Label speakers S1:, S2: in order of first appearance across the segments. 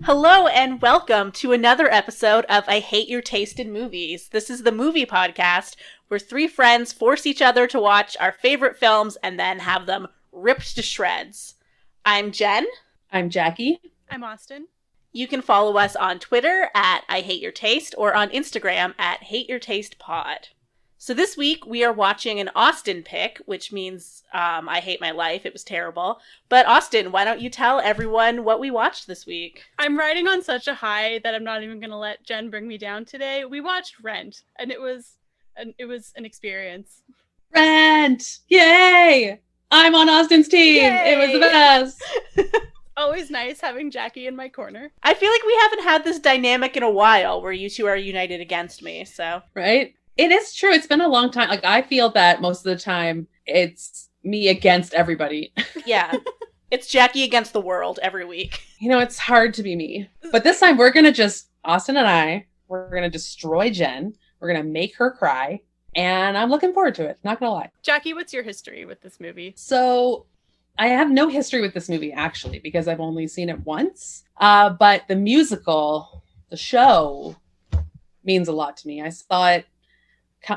S1: Hello and welcome to another episode of I Hate Your Taste in Movies. This is the movie podcast where three friends force each other to watch our favorite films and then have them ripped to shreds. I'm Jen.
S2: I'm Jackie.
S3: I'm Austin.
S1: You can follow us on Twitter at I Hate Your Taste or on Instagram at Hate Your Taste Pod. So this week we are watching an Austin pick, which means I hate my life. It was terrible. But Austin, why don't you tell everyone what we watched this week?
S3: I'm riding on such a high that I'm not even going to let Jen bring me down today. We watched Rent, and it was an experience.
S2: Rent! Yay! I'm on Austin's team.
S1: Yay!
S2: It was the best.
S3: Always nice having Jackie in my corner.
S1: I feel like we haven't had this dynamic in a while where you two are united against me, so.
S2: Right? It is true. It's been a long time. Like, I feel that most of the time it's me against everybody.
S1: Yeah. It's Jackie against the world every week.
S2: You know, it's hard to be me. But this time we're going to Austin and we're going to destroy Jen. We're going to make her cry. And I'm looking forward to it. Not going to lie.
S3: Jackie, what's your history with this movie?
S2: So I have no history with this movie, actually, because I've only seen it once. But the musical, the show, means a lot to me. I saw it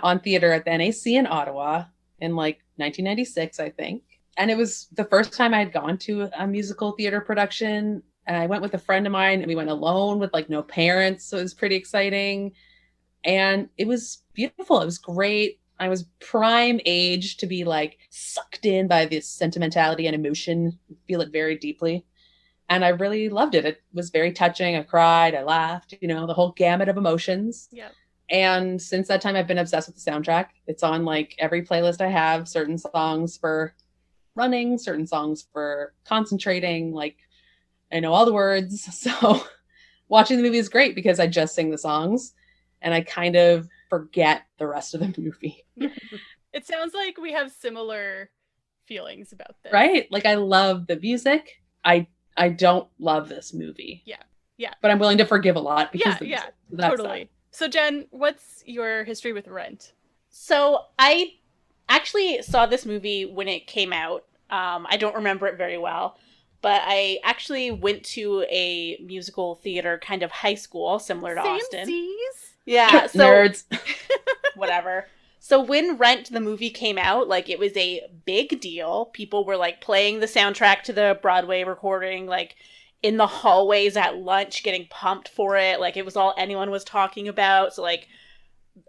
S2: on theater at the NAC in Ottawa in like 1996, I think. And it was the first time I had gone to a musical theater production. And I went with a friend of mine and we went alone with like no parents. So it was pretty exciting. And it was beautiful. It was great. I was prime age to be like sucked in by this sentimentality and emotion, feel it very deeply. And I really loved it. It was very touching. I cried, I laughed, the whole gamut of emotions.
S3: Yeah.
S2: And since that time, I've been obsessed with the soundtrack. It's on like every playlist I have, certain songs for running, certain songs for concentrating. Like, I know all the words. So watching the movie is great because I just sing the songs and I kind of forget the rest of the movie.
S3: It sounds like we have similar feelings about this.
S2: Right? Like, I love the music. I don't love this movie.
S3: Yeah. Yeah.
S2: But I'm willing to forgive a lot because
S3: yeah,
S2: that's
S3: totally.
S2: That.
S3: So Jen, what's your history with Rent?
S1: So I actually saw this movie when it came out. I don't remember it very well, but I actually went to a musical theater kind of high school, similar to Austin.
S3: Samesies?
S1: Yeah, so
S2: Nerds.
S1: whatever. So when Rent the movie came out, like it was a big deal. People were like playing the soundtrack to the Broadway recording, like in the hallways at lunch getting pumped for it. Like it was all anyone was talking about. So like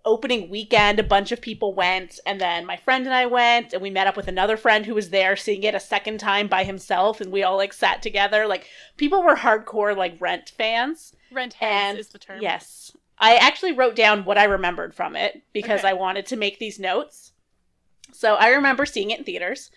S1: opening weekend, a bunch of people went, and then my friend and I went, and we met up with another friend who was there seeing it a second time by himself, and we all like sat together. Like people were hardcore like Rent fans.
S3: Rent heads is the term.
S1: Yes. I actually wrote down what I remembered from it because
S3: Okay.
S1: I wanted to make these notes. So I remember seeing it in theaters.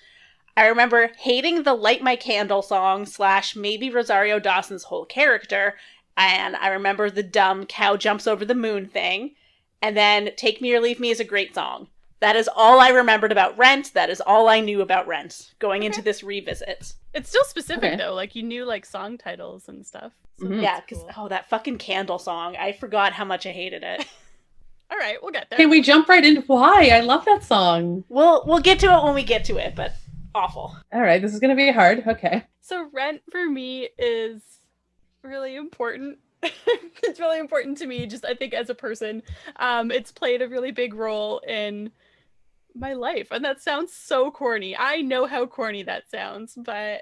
S1: I remember hating the Light My Candle song / maybe Rosario Dawson's whole character. And I remember the dumb cow jumps over the moon thing. And then Take Me or Leave Me is a great song. That is all I remembered about Rent. That is all I knew about Rent going into this revisit.
S3: It's still specific
S2: Okay.
S3: though. Like you knew like song titles and stuff. So
S2: Mhm.
S3: that's
S1: Yeah, because,
S3: cool.
S1: that fucking candle song. I forgot how much I hated it.
S3: All right, we'll get there.
S2: Can we jump right into why? I love that song.
S1: We'll get to it when we get to it, but awful.
S2: All right, this is going to be hard. Okay.
S3: So Rent for me is really important. It's really important to me, just I think as a person. It's played a really big role in my life, and that sounds so corny. I know how corny that sounds, but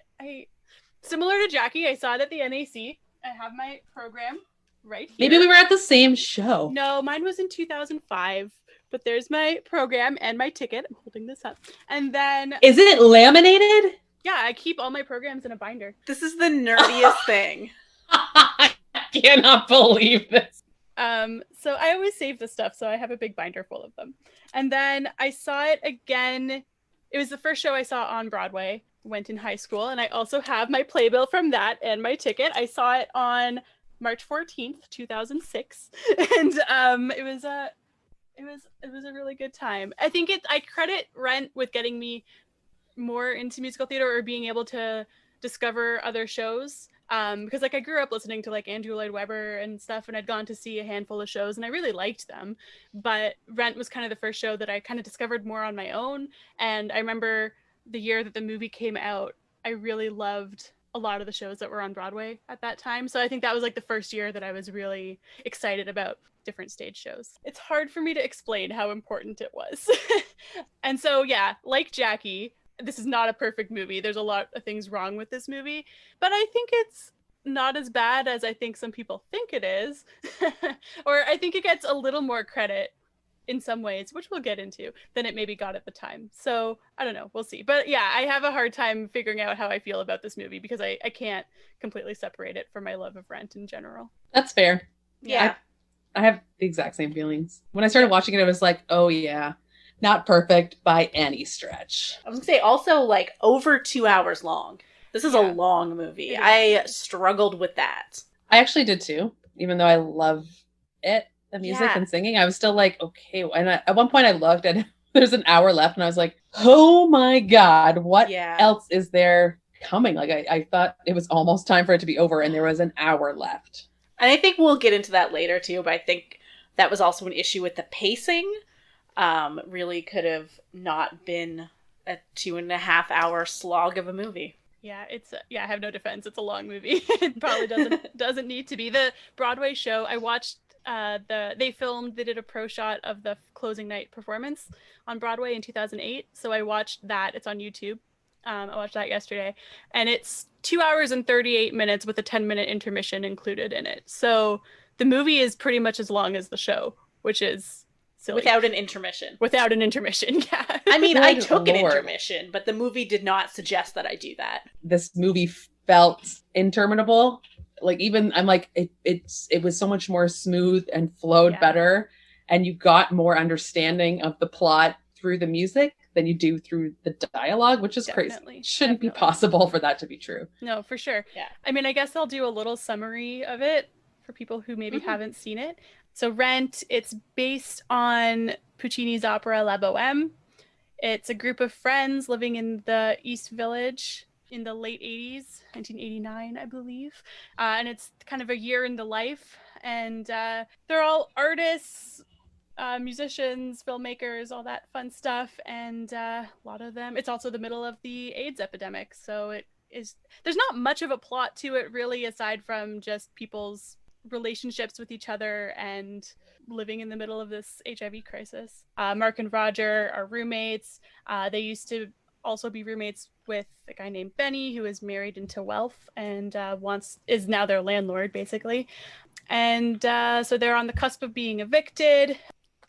S3: similar to Jackie, I saw it at the NAC. I have my program right here.
S2: Maybe we were at the same show.
S3: No, mine was in 2005, but there's my program and my ticket. I'm holding this up. And then,
S2: Is it laminated?
S3: yeah, I keep all my programs in a binder.
S1: This is the nerdiest thing.
S2: I cannot believe this.
S3: So I always save this stuff, so I have a big binder full of them. And then I saw it again. It was the first show I saw on Broadway. Went in high school, and I also have my playbill from that and my ticket. I saw it on March 14th, 2006, and it was a really good time. I think I credit Rent with getting me more into musical theater or being able to discover other shows. Because like I grew up listening to like Andrew Lloyd Webber and stuff, and I'd gone to see a handful of shows and I really liked them. But Rent was kind of the first show that I kind of discovered more on my own. And I remember the year that the movie came out, I really loved a lot of the shows that were on Broadway at that time. So I think that was like the first year that I was really excited about different stage shows. It's hard for me to explain how important it was. And so, yeah, like Jackie, this is not a perfect movie. There's a lot of things wrong with this movie, but I think it's not as bad as I think some people think it is. Or I think it gets a little more credit in some ways, which we'll get into, than it maybe got at the time. So I don't know, we'll see. But yeah, I have a hard time figuring out how I feel about this movie because I can't completely separate it from my love of Rent in general.
S2: That's fair.
S1: Yeah.
S2: I have the exact same feelings. When I started watching it, I was like, oh yeah, not perfect by any stretch.
S1: I was gonna say also like over 2 hours long. This is a long movie. I struggled with that.
S2: I actually did too, even though I love it. The music and singing, I was still like, okay. And at one point I looked and there's an hour left and I was like, oh my God, what else is there coming? Like I thought it was almost time for it to be over and there was an hour left.
S1: And I think we'll get into that later too, but I think that was also an issue with the pacing. Really could have not been a 2.5 hour slog of a movie.
S3: Yeah, I have no defense. It's a long movie. It probably doesn't need to be. The Broadway show, I watched they did a pro shot of the closing night performance on Broadway in 2008. So I watched that. It's on YouTube. I watched that yesterday, and it's 2 hours and 38 minutes with a 10-minute intermission included in it. So the movie is pretty much as long as the show, which is silly.
S1: Without an intermission.
S3: Without an intermission, yeah.
S1: I mean, I took an intermission, but the movie did not suggest that I do that.
S2: This movie felt interminable. Like even I'm like it was so much more smooth and flowed better, and you got more understanding of the plot through the music than you do through the dialogue, which is crazy. Shouldn't be possible for that to be true.
S3: No, for sure.
S1: Yeah.
S3: I mean, I guess I'll do a little summary of it for people who maybe haven't seen it. So Rent, it's based on Puccini's opera La Bohème. It's a group of friends living in the East Village in the late 80s, 1989, I believe. And it's kind of a year in the life. And they're all artists, musicians, filmmakers, all that fun stuff. And a lot of them, it's also the middle of the AIDS epidemic. So there's not much of a plot to it really, aside from just people's relationships with each other and living in the middle of this HIV crisis. Mark and Roger are roommates. They used to also be roommates with a guy named Benny, who is married into wealth and is now their landlord, basically. And so they're on the cusp of being evicted.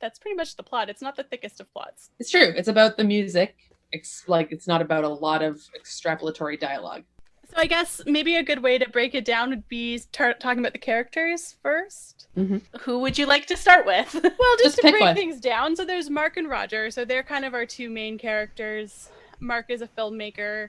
S3: That's pretty much the plot. It's not the thickest of plots.
S2: It's true. It's about the music. It's not about a lot of extrapolatory dialogue.
S3: So I guess maybe a good way to break it down would be talking about the characters first.
S1: Mm-hmm. Who would you like to start with?
S3: Well, just to break things down. So there's Mark and Roger. So they're kind of our two main characters. Mark is a filmmaker.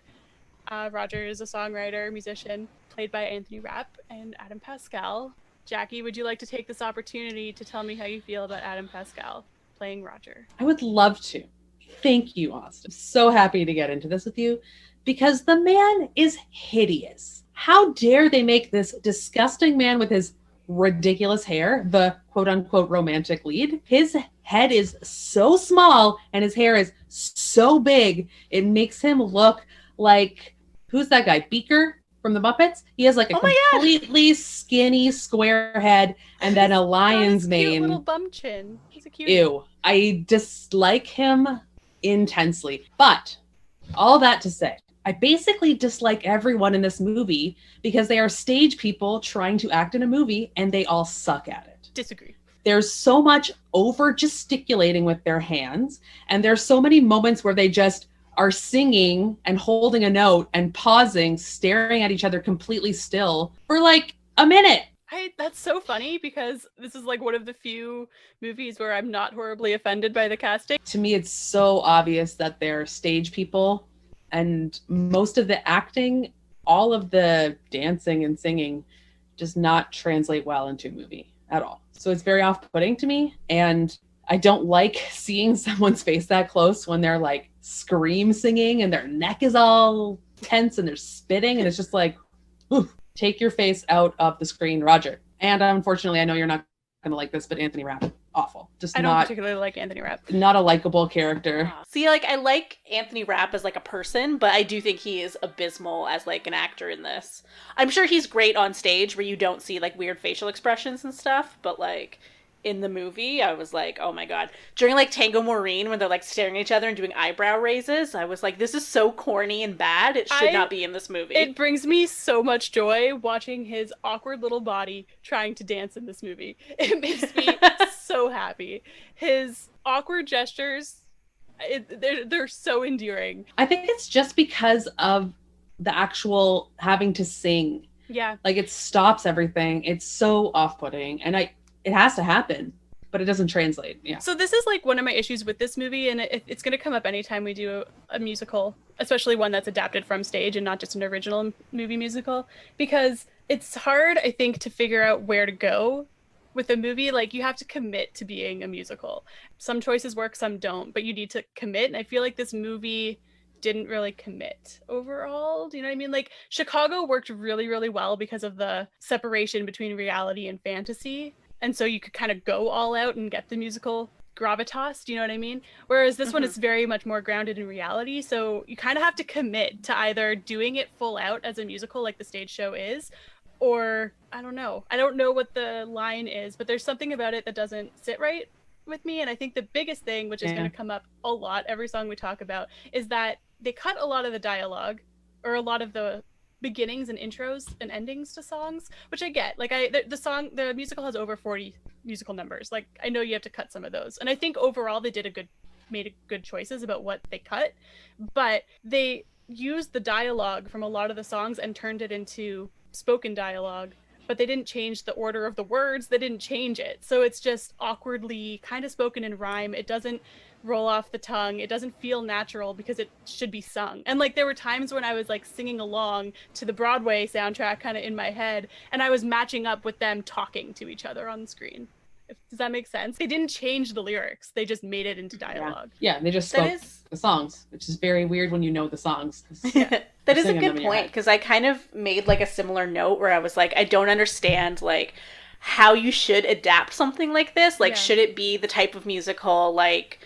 S3: Roger is a songwriter, musician, played by Anthony Rapp and Adam Pascal. Jackie, would you like to take this opportunity to tell me how you feel about Adam Pascal playing Roger?
S2: I would love to. Thank you, Austin. So happy to get into this with you because the man is hideous. How dare they make this disgusting man with his ridiculous hair the quote-unquote romantic lead? His head is so small and his hair is so big, it makes him look like, who's that guy, Beaker from the Muppets? He has like a completely skinny square head and then a lion's mane.
S3: Cute little bum chin. He's a cute.
S2: Ew. I dislike him intensely. But all that to say, I basically dislike everyone in this movie because they are stage people trying to act in a movie and they all suck at it.
S3: Disagree.
S2: There's so much over gesticulating with their hands, and there's so many moments where they just are singing and holding a note and pausing, staring at each other completely still for like a minute.
S3: That's so funny because this is like one of the few movies where I'm not horribly offended by the casting.
S2: To me, it's so obvious that they're stage people, and most of the acting, all of the dancing and singing does not translate well into a movie at all. So it's very off-putting to me, and I don't like seeing someone's face that close when they're like scream singing and their neck is all tense and they're spitting, and it's just like, oof, take your face out of the screen, Roger. And unfortunately, I know you're not going to like this, but Anthony Rapp. awful. Just
S3: I don't
S2: not
S3: particularly like Anthony Rapp.
S2: not a likable character.
S1: See, like, I like Anthony Rapp as, like, a person, but I do think he is abysmal as, like, an actor in this. I'm sure he's great on stage where you don't see, like, weird facial expressions and stuff, but, like, in the movie, I was like, oh my god. During, like, Tango Maureen, when they're, like, staring at each other and doing eyebrow raises, I was like, this is so corny and bad. It should not be in this movie.
S3: It brings me so much joy watching his awkward little body trying to dance in this movie. It makes me so happy. His awkward gestures, they're so endearing.
S2: I think it's just because of the actual having to sing.
S3: Yeah.
S2: Like, it stops everything. It's so off-putting. And it has to happen, but it doesn't translate. Yeah.
S3: So this is like one of my issues with this movie, and it's going to come up anytime we do a musical, especially one that's adapted from stage and not just an original movie musical, because it's hard, I think, to figure out where to go with a movie. Like, you have to commit to being a musical. Some choices work, some don't, but you need to commit. And I feel like this movie didn't really commit overall. Do you know what I mean? Like, Chicago worked really, really well because of the separation between reality and fantasy. And so you could kind of go all out and get the musical gravitas. Do you know what I mean? Whereas this one is very much more grounded in reality. So you kind of have to commit to either doing it full out as a musical like the stage show is, or I don't know. I don't know what the line is, but there's something about it that doesn't sit right with me. And I think the biggest thing, which is going to come up a lot every song we talk about, is that they cut a lot of the dialogue, or a lot of the beginnings and intros and endings to songs, which I get. Like, the musical has over 40 musical numbers. Like, I know you have to cut some of those, and I think overall they made good choices about what they cut, but they used the dialogue from a lot of the songs and turned it into spoken dialogue, but they didn't change the order of the words. They didn't change it, so it's just awkwardly kind of spoken in rhyme. It doesn't roll off the tongue. It doesn't feel natural because it should be sung. And like, there were times when I was like singing along to the Broadway soundtrack kind of in my head, and I was matching up with them talking to each other on the screen. Does that make sense? They didn't change the lyrics. They just made it into dialogue.
S2: Yeah, they just spoke the songs, which is very weird when you know the songs.
S1: That is a good point, because I kind of made like a similar note where I was like, I don't understand like how you should adapt something like this. Like, should it be the type of musical like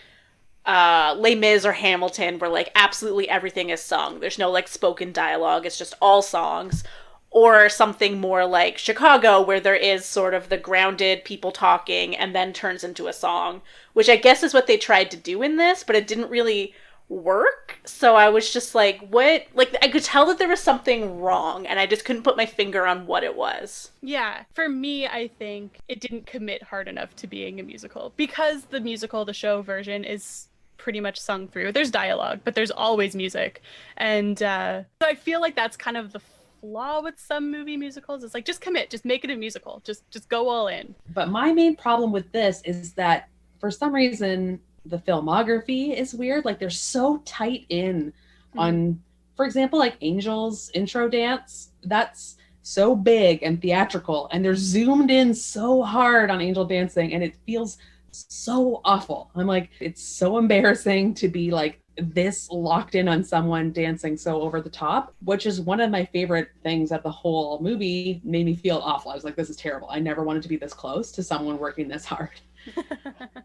S1: Les Mis or Hamilton, where like absolutely everything is sung, there's no like spoken dialogue, it's just all songs, or something more like Chicago, where there is sort of the grounded people talking and then turns into a song, which I guess is what they tried to do in this, but it didn't really work. So I was just like, what? Like, I could tell that there was something wrong, and I just couldn't put my finger on what it was.
S3: Yeah, for me, I think it didn't commit hard enough to being a musical, because the show version is pretty much sung through. There's dialogue, but there's always music. And so I feel like that's kind of the flaw with some movie musicals. It's like, just commit, just make it a musical, just go all in.
S2: But my main problem with this is that for some reason the filmography is weird. Like, they're so tight in on, for example, like Angel's intro dance. That's so big and theatrical, and they're zoomed in so hard on Angel dancing, and it feels so awful. I'm like, it's so embarrassing to be like this locked in on someone dancing so over the top, which is one of my favorite things of the whole movie. Made me feel awful. I was like, this is terrible. I never wanted to be this close to someone working this hard.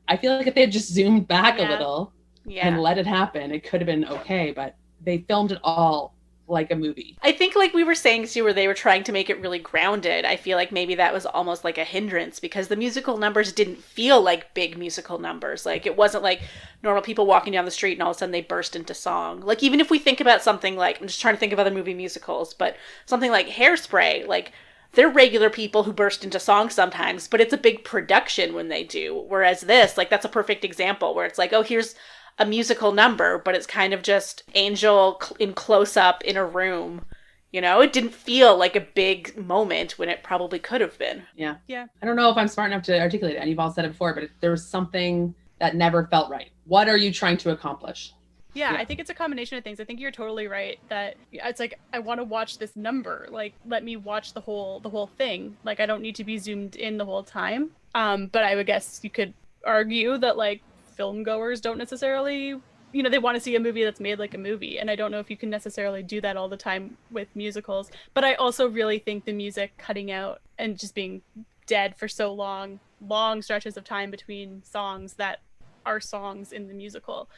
S2: I feel like if they had just zoomed back a little and let it happen, it could have been okay, but they filmed it all like a movie.
S1: I think, like we were saying too, where they were trying to make it really grounded, I feel like maybe that was almost like a hindrance, because the musical numbers didn't feel like big musical numbers. Like, it wasn't like normal people walking down the street and all of a sudden they burst into song. Like, even if we think about something like, I'm just trying to think of other movie musicals, but something like Hairspray, like, they're regular people who burst into song sometimes, but it's a big production when they do. Whereas this, like, that's a perfect example where it's like, oh, here's a musical number, but it's kind of just Angel in close-up in a room. You know, it didn't feel like a big moment when it probably could have been.
S2: Yeah. I don't know if I'm smart enough to articulate it, and you've all said it before, but there was something that never felt right. What are you trying to accomplish?
S3: Yeah, I think it's a combination of things. I think you're totally right that it's like, I want to watch this number. Like, let me watch the whole thing. Like, I don't need to be zoomed in the whole time. But I would guess you could argue that, like, film goers don't necessarily, they want to see a movie that's made like a movie. And I don't know if you can necessarily do that all the time with musicals. But I also really think the music cutting out and just being dead for so long long stretches of time between songs that are songs in the musical.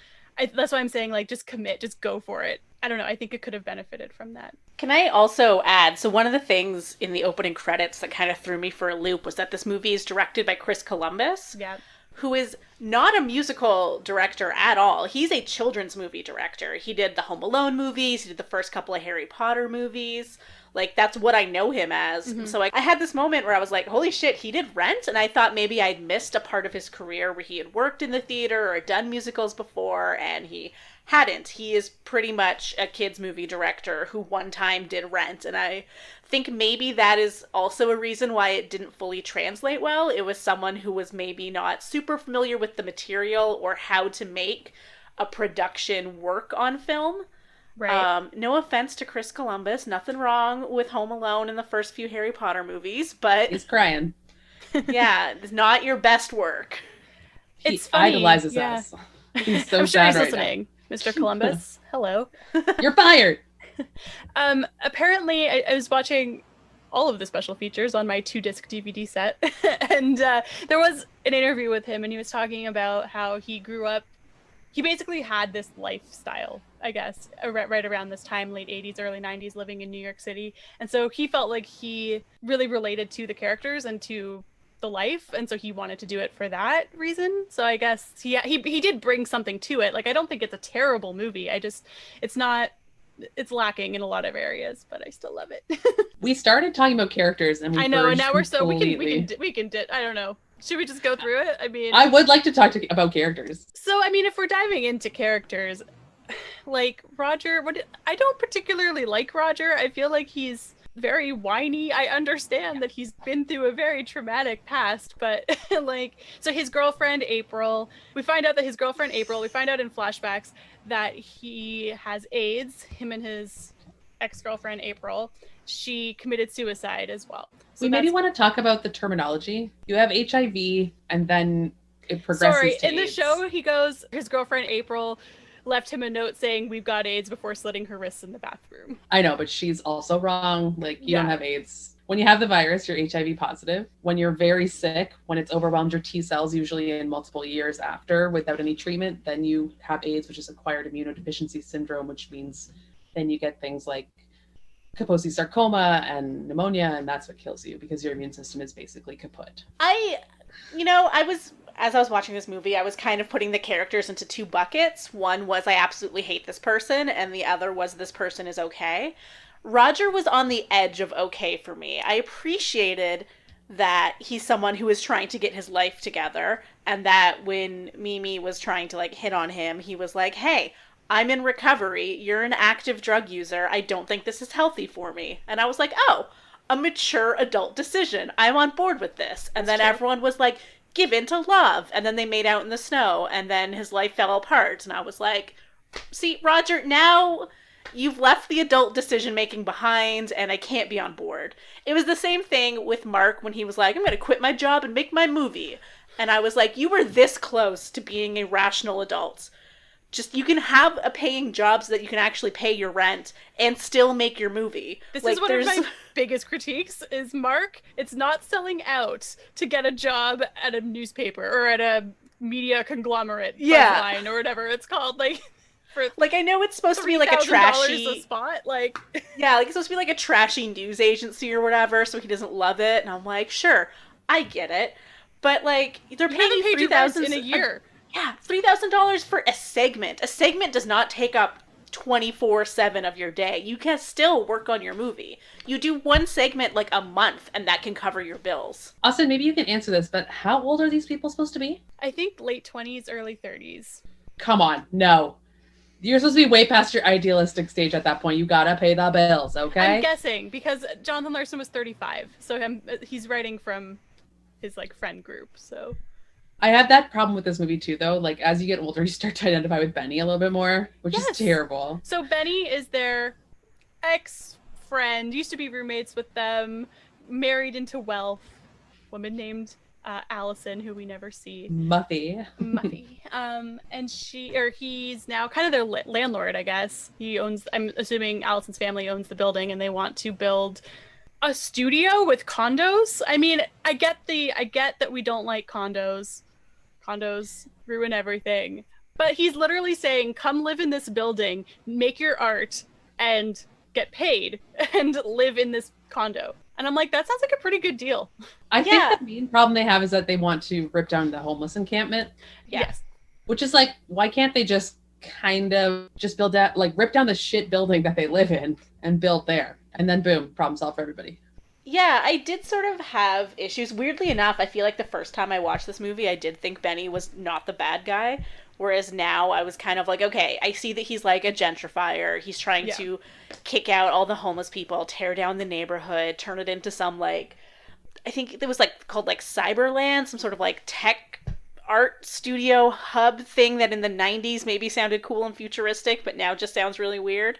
S3: That's why I'm saying, like, just commit, just go for it. I don't know. I think it could have benefited from that.
S1: Can I also add, so one of the things in the opening credits that kind of threw me for a loop was that this movie is directed by Chris Columbus,
S3: Yeah.
S1: who is not a musical director at all. He's a children's movie director. He did the Home Alone movies, he did the first couple of Harry Potter movies. Like, that's what I know him as. Mm-hmm. So I had this moment where I was like, holy shit, he did Rent? And I thought maybe I'd missed a part of his career where he had worked in the theater or done musicals before, and he hadn't. He is pretty much a kids movie director who one time did Rent. And I think maybe that is also a reason why it didn't fully translate well. It was someone who was maybe not super familiar with the material or how to make a production work on film.
S3: Right.
S1: No offense to Chris Columbus, nothing wrong with Home Alone and the first few Harry Potter movies, but
S2: He's crying.
S1: Yeah, it's not your best work.
S2: He idolizes us. He's so
S3: I'm sure he's
S2: right
S3: listening, now. Mr. Columbus. Hello.
S2: You're fired.
S3: Apparently, I was watching all of the special features on my 2-disc DVD set, and there was an interview with him, and he was talking about how he grew up. He basically had this lifestyle, I guess, right around this time, late 80s, early 90s, living in New York City. And so he felt like he really related to the characters and to the life. And so he wanted to do it for that reason. So I guess he did bring something to it. Like, I don't think it's a terrible movie. It's lacking in a lot of areas, but I still love it.
S2: We started talking about characters and
S3: I know, and now we can I don't know. Should we just go through it? I mean,
S2: I would like to talk about characters.
S3: So, I mean, if we're diving into characters, like Roger, I don't particularly like Roger. I feel like he's very whiny. I understand that he's been through a very traumatic past, but so his girlfriend April, we find out in flashbacks that he has AIDS, him and his ex-girlfriend April. She committed suicide as well. So
S2: we maybe want to talk about the terminology. You have HIV, and then it progresses to
S3: in
S2: AIDS.
S3: The show, he goes, his girlfriend April left him a note saying, "We've got AIDS," before slitting her wrists in the bathroom.
S2: I know, but she's also wrong. Like, you don't have AIDS. When you have the virus, you're HIV positive. When you're very sick, when it's overwhelmed your T cells, usually in multiple years after, without any treatment, then you have AIDS, which is acquired immunodeficiency syndrome, which means then you get things like Kaposi sarcoma and pneumonia, and that's what kills you because your immune system is basically kaput.
S1: As I was watching this movie, I was kind of putting the characters into two buckets. One was I absolutely hate this person, and the other was this person is okay. Roger was on the edge of okay for me. I appreciated that he's someone who is trying to get his life together, and that when Mimi was trying to hit on him, he was like, hey, I'm in recovery, you're an active drug user, I don't think this is healthy for me. And I was like, oh, a mature adult decision. I'm on board with this. And then everyone was like, give in to love. And then they made out in the snow, and then his life fell apart. And I was like, see, Roger, now you've left the adult decision-making behind, and I can't be on board. It was the same thing with Mark when he was like, I'm going to quit my job and make my movie. And I was like, you were this close to being a rational adult. Just, you can have a paying job so that you can actually pay your rent and still make your movie.
S3: This is one of my biggest critiques, is Mark, it's not selling out to get a job at a newspaper or at a media conglomerate line or whatever it's called.
S1: I know it's supposed to be like a trashy
S3: a spot,
S1: it's supposed to be like a trashy news agency or whatever, so he doesn't love it. And I'm like, sure, I get it, but they're paying you $3,000
S3: in a year.
S1: Yeah, $3,000 for a segment. A segment does not take up 24/7 of your day. You can still work on your movie. You do one segment a month, and that can cover your bills.
S2: Austin, maybe you can answer this, but how old are these people supposed to be?
S3: I think late 20s, early 30s.
S2: Come on, no. You're supposed to be way past your idealistic stage at that point. You gotta pay the bills, okay?
S3: I'm guessing, because Jonathan Larson was 35, so he's writing from his friend group, so...
S2: I had that problem with this movie too, though. As you get older, you start to identify with Benny a little bit more, which is terrible.
S3: So Benny is their ex-friend, used to be roommates with them, married into wealth, woman named Allison, who we never see.
S2: Muffy.
S3: And he's now kind of their landlord, I guess. I'm assuming Allison's family owns the building, and they want to build a studio with condos? I mean, I get that we don't like condos. Condos ruin everything. But he's literally saying, come live in this building, make your art, and get paid, and live in this condo. And I'm like, that sounds like a pretty good deal.
S2: I think the main problem they have is that they want to rip down the homeless encampment.
S3: Yes.
S2: Which is like, why can't they just kind of just build that, like rip down the shit building that they live in and build there? And then boom, problem solved for everybody.
S1: Yeah, I did sort of have issues. Weirdly enough, I feel like the first time I watched this movie, I did think Benny was not the bad guy. Whereas now I was kind of like, okay, I see that he's like a gentrifier. He's trying to kick out all the homeless people, tear down the neighborhood, turn it into some like, I think it was like called like Cyberland, some sort of like tech art studio hub thing that in the 90s maybe sounded cool and futuristic, but now just sounds really weird.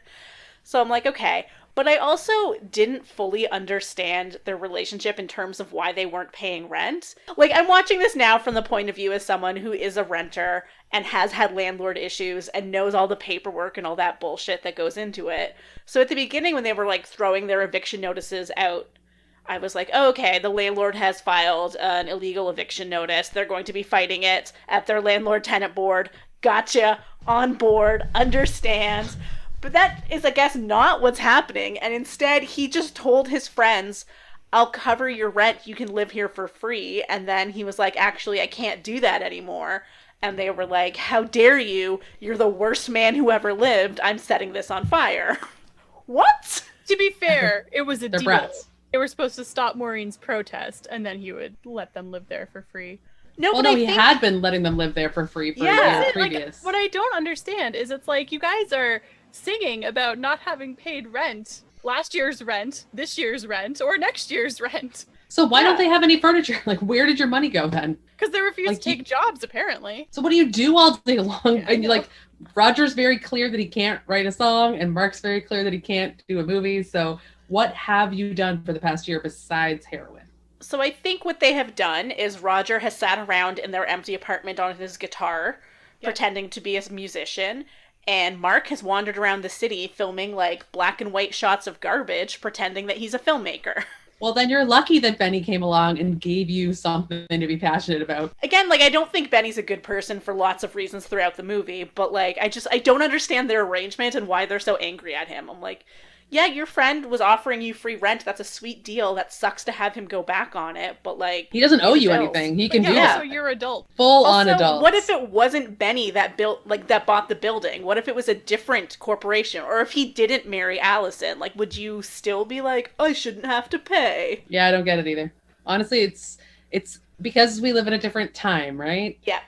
S1: So I'm like, okay. But I also didn't fully understand their relationship in terms of why they weren't paying rent. Like, I'm watching this now from the point of view as someone who is a renter and has had landlord issues and knows all the paperwork and all that bullshit that goes into it. So at the beginning when they were, like, throwing their eviction notices out, I was like, oh, okay, the landlord has filed an illegal eviction notice. They're going to be fighting it at their landlord-tenant board. Gotcha. On board. Understand. But that is, I guess, not what's happening. And instead, he just told his friends, I'll cover your rent. You can live here for free. And then he was like, actually, I can't do that anymore. And they were like, how dare you? You're the worst man who ever lived. I'm setting this on fire. What?
S3: To be fair, it was a
S2: They're
S3: deal.
S2: brats.
S3: They were supposed to stop Maureen's protest, and then he would let them live there for free.
S1: No,
S2: Well,
S1: but
S2: no,
S1: I
S2: he
S1: think...
S2: had been letting them live there for free for a year previous.
S3: Like, what I don't understand is it's like, you guys are singing about not having paid rent, last year's rent, this year's rent, or next year's rent.
S2: So why don't they have any furniture? Like, where did your money go then?
S3: Because they refuse to take jobs, apparently.
S2: So what do you do all day long?
S3: Yeah,
S2: And like, Roger's very clear that he can't write a song, and Mark's very clear that he can't do a movie. So what have you done for the past year besides heroin?
S1: So I think what they have done is Roger has sat around in their empty apartment on his guitar, pretending to be a musician, and Mark has wandered around the city filming like black and white shots of garbage, pretending that he's a filmmaker.
S2: Well, then you're lucky that Benny came along and gave you something to be passionate about.
S1: Again, like, I don't think Benny's a good person for lots of reasons throughout the movie, but like, I don't understand their arrangement and why they're so angry at him. I'm like, yeah, your friend was offering you free rent. That's a sweet deal. That sucks to have him go back on it, but like...
S2: He doesn't owe you anything. He can do that.
S3: So you're adult.
S2: Full-on adult.
S1: What if it wasn't Benny that bought the building? What if it was a different corporation? Or if he didn't marry Allison? Like, would you still be like, I shouldn't have to pay?
S2: Yeah, I don't get it either. Honestly, it's because we live in a different time, right?
S1: Yeah.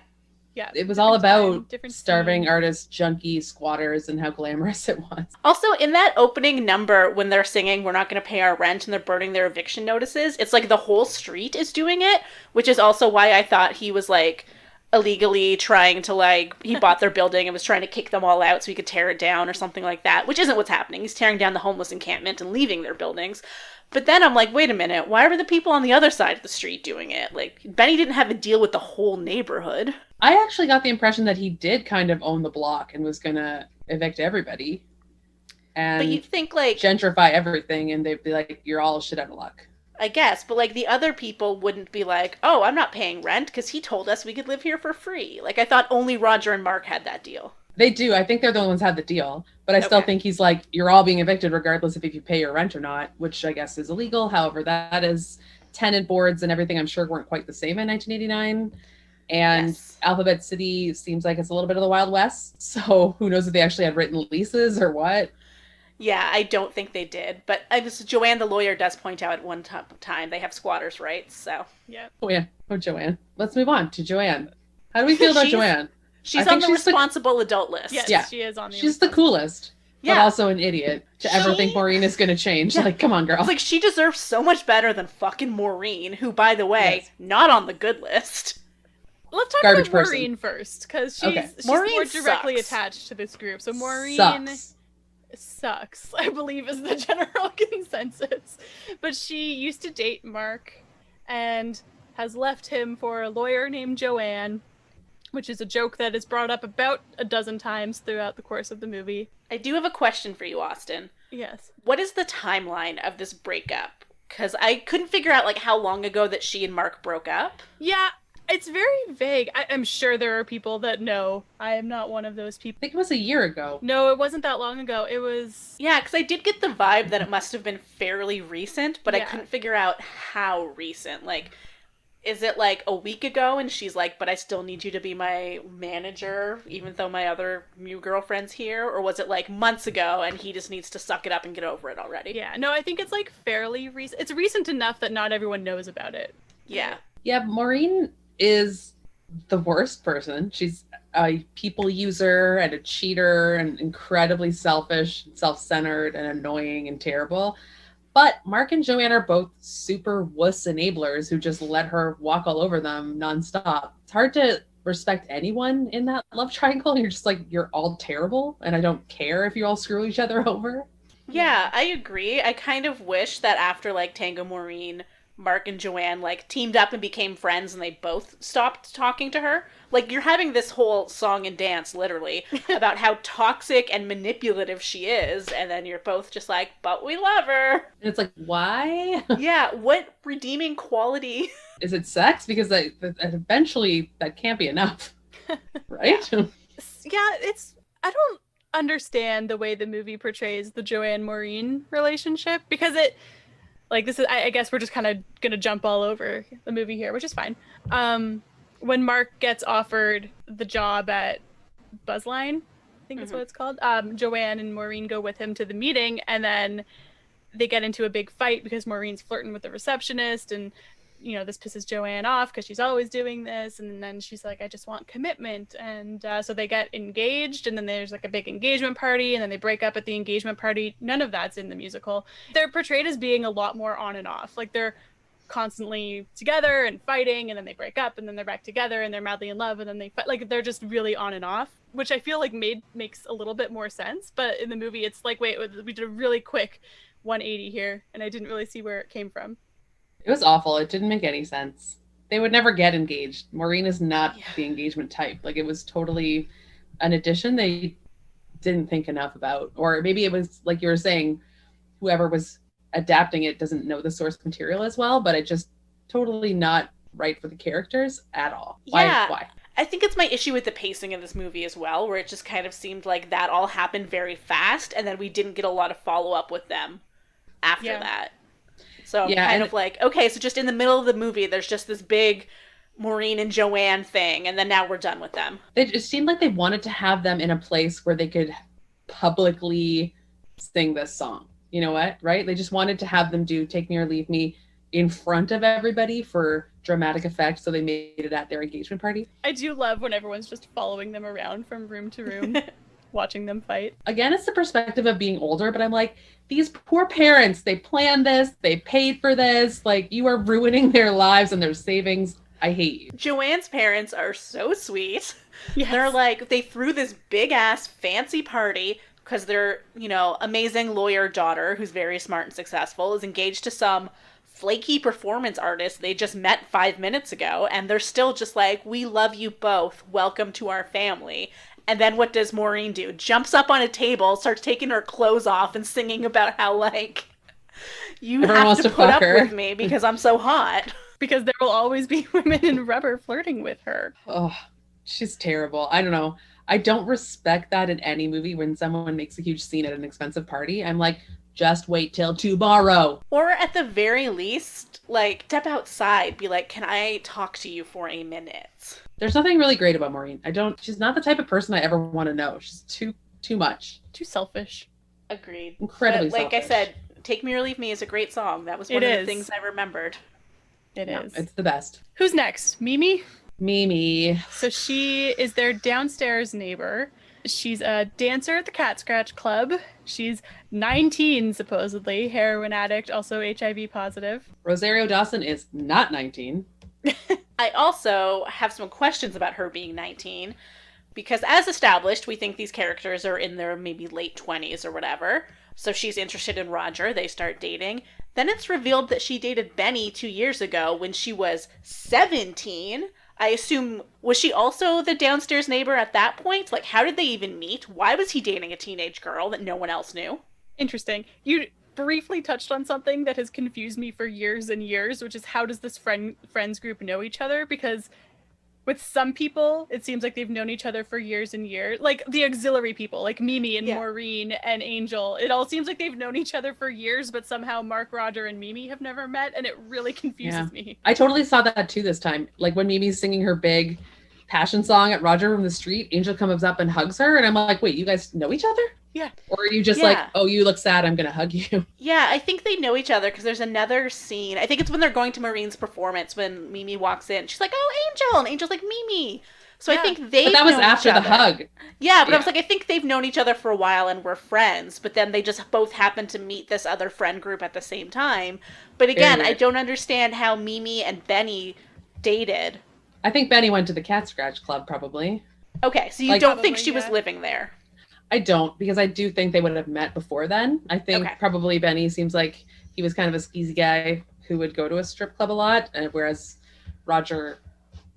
S3: Yeah,
S2: it was all about starving
S3: scene.
S2: artists, junkies, squatters, and how glamorous it was.
S1: Also, in that opening number, when they're singing, we're not going to pay our rent, and they're burning their eviction notices, it's like the whole street is doing it, which is also why I thought he was, like, illegally trying to, like, he bought their building and was trying to kick them all out so he could tear it down or something like that, which isn't what's happening. He's tearing down the homeless encampment and leaving their buildings. But then I'm like, wait a minute, why were the people on the other side of the street doing it? Like, Benny didn't have a deal with the whole neighborhood.
S2: I actually got the impression that he did kind of own the block and was going to evict everybody. And
S1: but you'd think, like...
S2: gentrify everything, and they'd be like, you're all shit out of luck.
S1: I guess, but, like, the other people wouldn't be like, oh, I'm not paying rent because he told us we could live here for free. Like, I thought only Roger and Mark had that deal.
S2: They do. I think they're the ones who had the deal. But I still think he's like, you're all being evicted regardless of if you pay your rent or not, which I guess is illegal. However, that is tenant boards and everything I'm sure weren't quite the same in 1989. And Alphabet City seems like it's a little bit of the Wild West. So who knows if they actually had written leases or what.
S1: Yeah, I don't think they did. But Joanne, the lawyer, does point out at one time they have squatters' rights. So
S3: yeah.
S2: Oh, yeah. Oh, Joanne. Let's move on to Joanne. How do we feel about Joanne?
S1: She's on the responsible adult list.
S3: Yes, she is on the
S2: She's the coolest.
S1: Yeah.
S2: But also an idiot to ever think Maureen is going to change. Like, come on, girl.
S1: It's like, she deserves so much better than fucking Maureen, who, by the way, not on the good list.
S3: Let's talk
S2: Garbage
S3: about Maureen first, because she's more directly attached to this group. So Maureen sucks, I believe, is the general consensus. But she used to date Mark and has left him for a lawyer named Joanne, which is a joke that is brought up about a dozen times throughout the course of the movie.
S1: I do have a question for you, Austin.
S3: Yes.
S1: What is the timeline of this breakup? Because I couldn't figure out, like, how long ago that she and Mark broke up.
S3: Yeah, it's very vague. I'm sure there are people that know. I am not one of those people.
S2: I think it was a year ago.
S3: No, it wasn't that long ago. It was...
S1: Yeah, because I did get the vibe that it must have been fairly recent, but I
S3: Yeah.
S1: couldn't figure out how recent. Like, is it like a week ago and she's like, but I still need you to be my manager, even though my other new girlfriend's here? Or was it like months ago and he just needs to suck it up and get over it already?
S3: Yeah, no, I think it's like fairly recent. It's recent enough that not everyone knows about it.
S1: Yeah.
S2: Yeah, Maureen is the worst person. She's a people user and a cheater and incredibly selfish, self-centered, and annoying and terrible. But Mark and Joanne are both super wuss enablers who just let her walk all over them nonstop. It's hard to respect anyone in that love triangle. You're just like, you're all terrible, and I don't care if you all screw each other over.
S1: Yeah, I agree. I kind of wish that after, like, Tango Maureen, Mark and Joanne, like, teamed up and became friends and they both stopped talking to her. Like, you're having this whole song and dance, literally, about how toxic and manipulative she is, and then you're both just like, but we love her.
S2: And it's like, why?
S1: Yeah, what redeeming quality?
S2: Is it sex? Because eventually that can't be enough, right?
S3: Yeah, I don't understand the way the movie portrays the Joanne Maureen relationship, because it, like, this is, I guess we're just kind of gonna jump all over the movie here, which is fine. When Mark gets offered the job at Buzzline, I think that's what it's called, Joanne and Maureen go with him to the meeting, and then they get into a big fight because Maureen's flirting with the receptionist, and you know, this pisses Joanne off because she's always doing this, and then she's like, I just want commitment, and so they get engaged, and then there's like a big engagement party, and then they break up at the engagement party. None of that's in the musical. They're portrayed as being a lot more on and off. Like, they're constantly together and fighting, and then they break up, and then they're back together, and they're madly in love, and then they fight. Like, they're just really on and off, which I feel like makes a little bit more sense. But in the movie, it's like, wait, we did a really quick 180 here, and I didn't really see where it came from.
S2: It was awful. It didn't make any sense. They would never get engaged. Maureen is not the engagement type. Like, it was totally an addition they didn't think enough about. Or maybe it was, like you were saying, whoever was adapting it doesn't know the source material as well, but it just totally not right for the characters at all. Why?
S1: I think it's my issue with the pacing of this movie as well, where it just kind of seemed like that all happened very fast, and then we didn't get a lot of follow-up with them after that. So I'm kind of like, okay, so just in the middle of the movie, there's just this big Maureen and Joanne thing, and then now we're done with them.
S2: It seemed like they wanted to have them in a place where they could publicly sing this song. You know what, right? They just wanted to have them do Take Me or Leave Me in front of everybody for dramatic effect, so they made it at their engagement party.
S3: I do love when everyone's just following them around from room to room, watching them fight.
S2: Again, it's the perspective of being older, but I'm like, these poor parents, they planned this, they paid for this, like, you are ruining their lives and their savings. I hate you.
S1: Joanne's parents are so sweet.
S3: Yes.
S1: They're like, they threw this big-ass fancy party because their, you know, amazing lawyer daughter, who's very smart and successful, is engaged to some flaky performance artist they just met 5 minutes ago, and they're still just like, we love you both, welcome to our family. And then what does Maureen do? Jumps up on a table, starts taking her clothes off and singing about how, like, you
S2: Everyone
S1: have to put up
S2: her
S1: with me because I'm so hot.
S3: Because there will always be women in rubber flirting with her.
S2: Oh, she's terrible. I don't know. I don't respect that in any movie when someone makes a huge scene at an expensive party. I'm like, just wait till tomorrow.
S1: Or at the very least, like, step outside, be like, can I talk to you for a minute?
S2: There's nothing really great about Maureen. She's not the type of person I ever want to know. She's too much.
S3: Too selfish.
S1: Agreed.
S2: Incredibly
S1: but, like
S2: selfish.
S1: I said, Take Me or Leave Me is a great song. That was one of the things I remembered.
S3: It is.
S2: It's the best.
S3: Who's next? Mimi?
S2: Mimi.
S3: So she is their downstairs neighbor. She's a dancer at the Cat Scratch Club. She's 19, supposedly, heroin addict, also HIV positive.
S2: Rosario Dawson is not 19.
S1: I also have some questions about her being 19, because as established, we think these characters are in their maybe late 20s or whatever. So she's interested in Roger. They start dating. Then it's revealed that she dated Benny 2 years ago when she was 17. I assume, was she also the downstairs neighbor at that point? Like, how did they even meet? Why was he dating a teenage girl that no one else knew?
S3: Interesting. briefly touched on something that has confused me for years and years, which is how does this friends group know each other? Because with some people, it seems like they've known each other for years and years. Like the auxiliary people, like Mimi and Maureen and Angel. It all seems like they've known each other for years, but somehow Mark, Roger, and Mimi have never met, and it really confuses me.
S2: I totally saw that too this time. Like when Mimi's singing her big passion song at Roger from the street, Angel comes up and hugs her, and I'm like, wait, you guys know each other?
S3: Yeah.
S2: Or are you just like, oh, you look sad, I'm gonna hug you?
S1: Yeah, I think they know each other because there's another scene. I think it's when they're going to Maureen's performance when Mimi walks in. She's like, oh, Angel! And Angel's like, Mimi! So I think they.
S2: But that was after the hug.
S1: Yeah, but I was like, I think they've known each other for a while and were friends, but then they just both happened to meet this other friend group at the same time. But again, I don't understand how Mimi and Benny dated.
S2: I think Benny went to the Cat Scratch Club, probably.
S1: Okay, so you don't think she was living there?
S2: I don't, because I do think they would have met before then. I think probably Benny seems like he was kind of a skeezy guy who would go to a strip club a lot, whereas Roger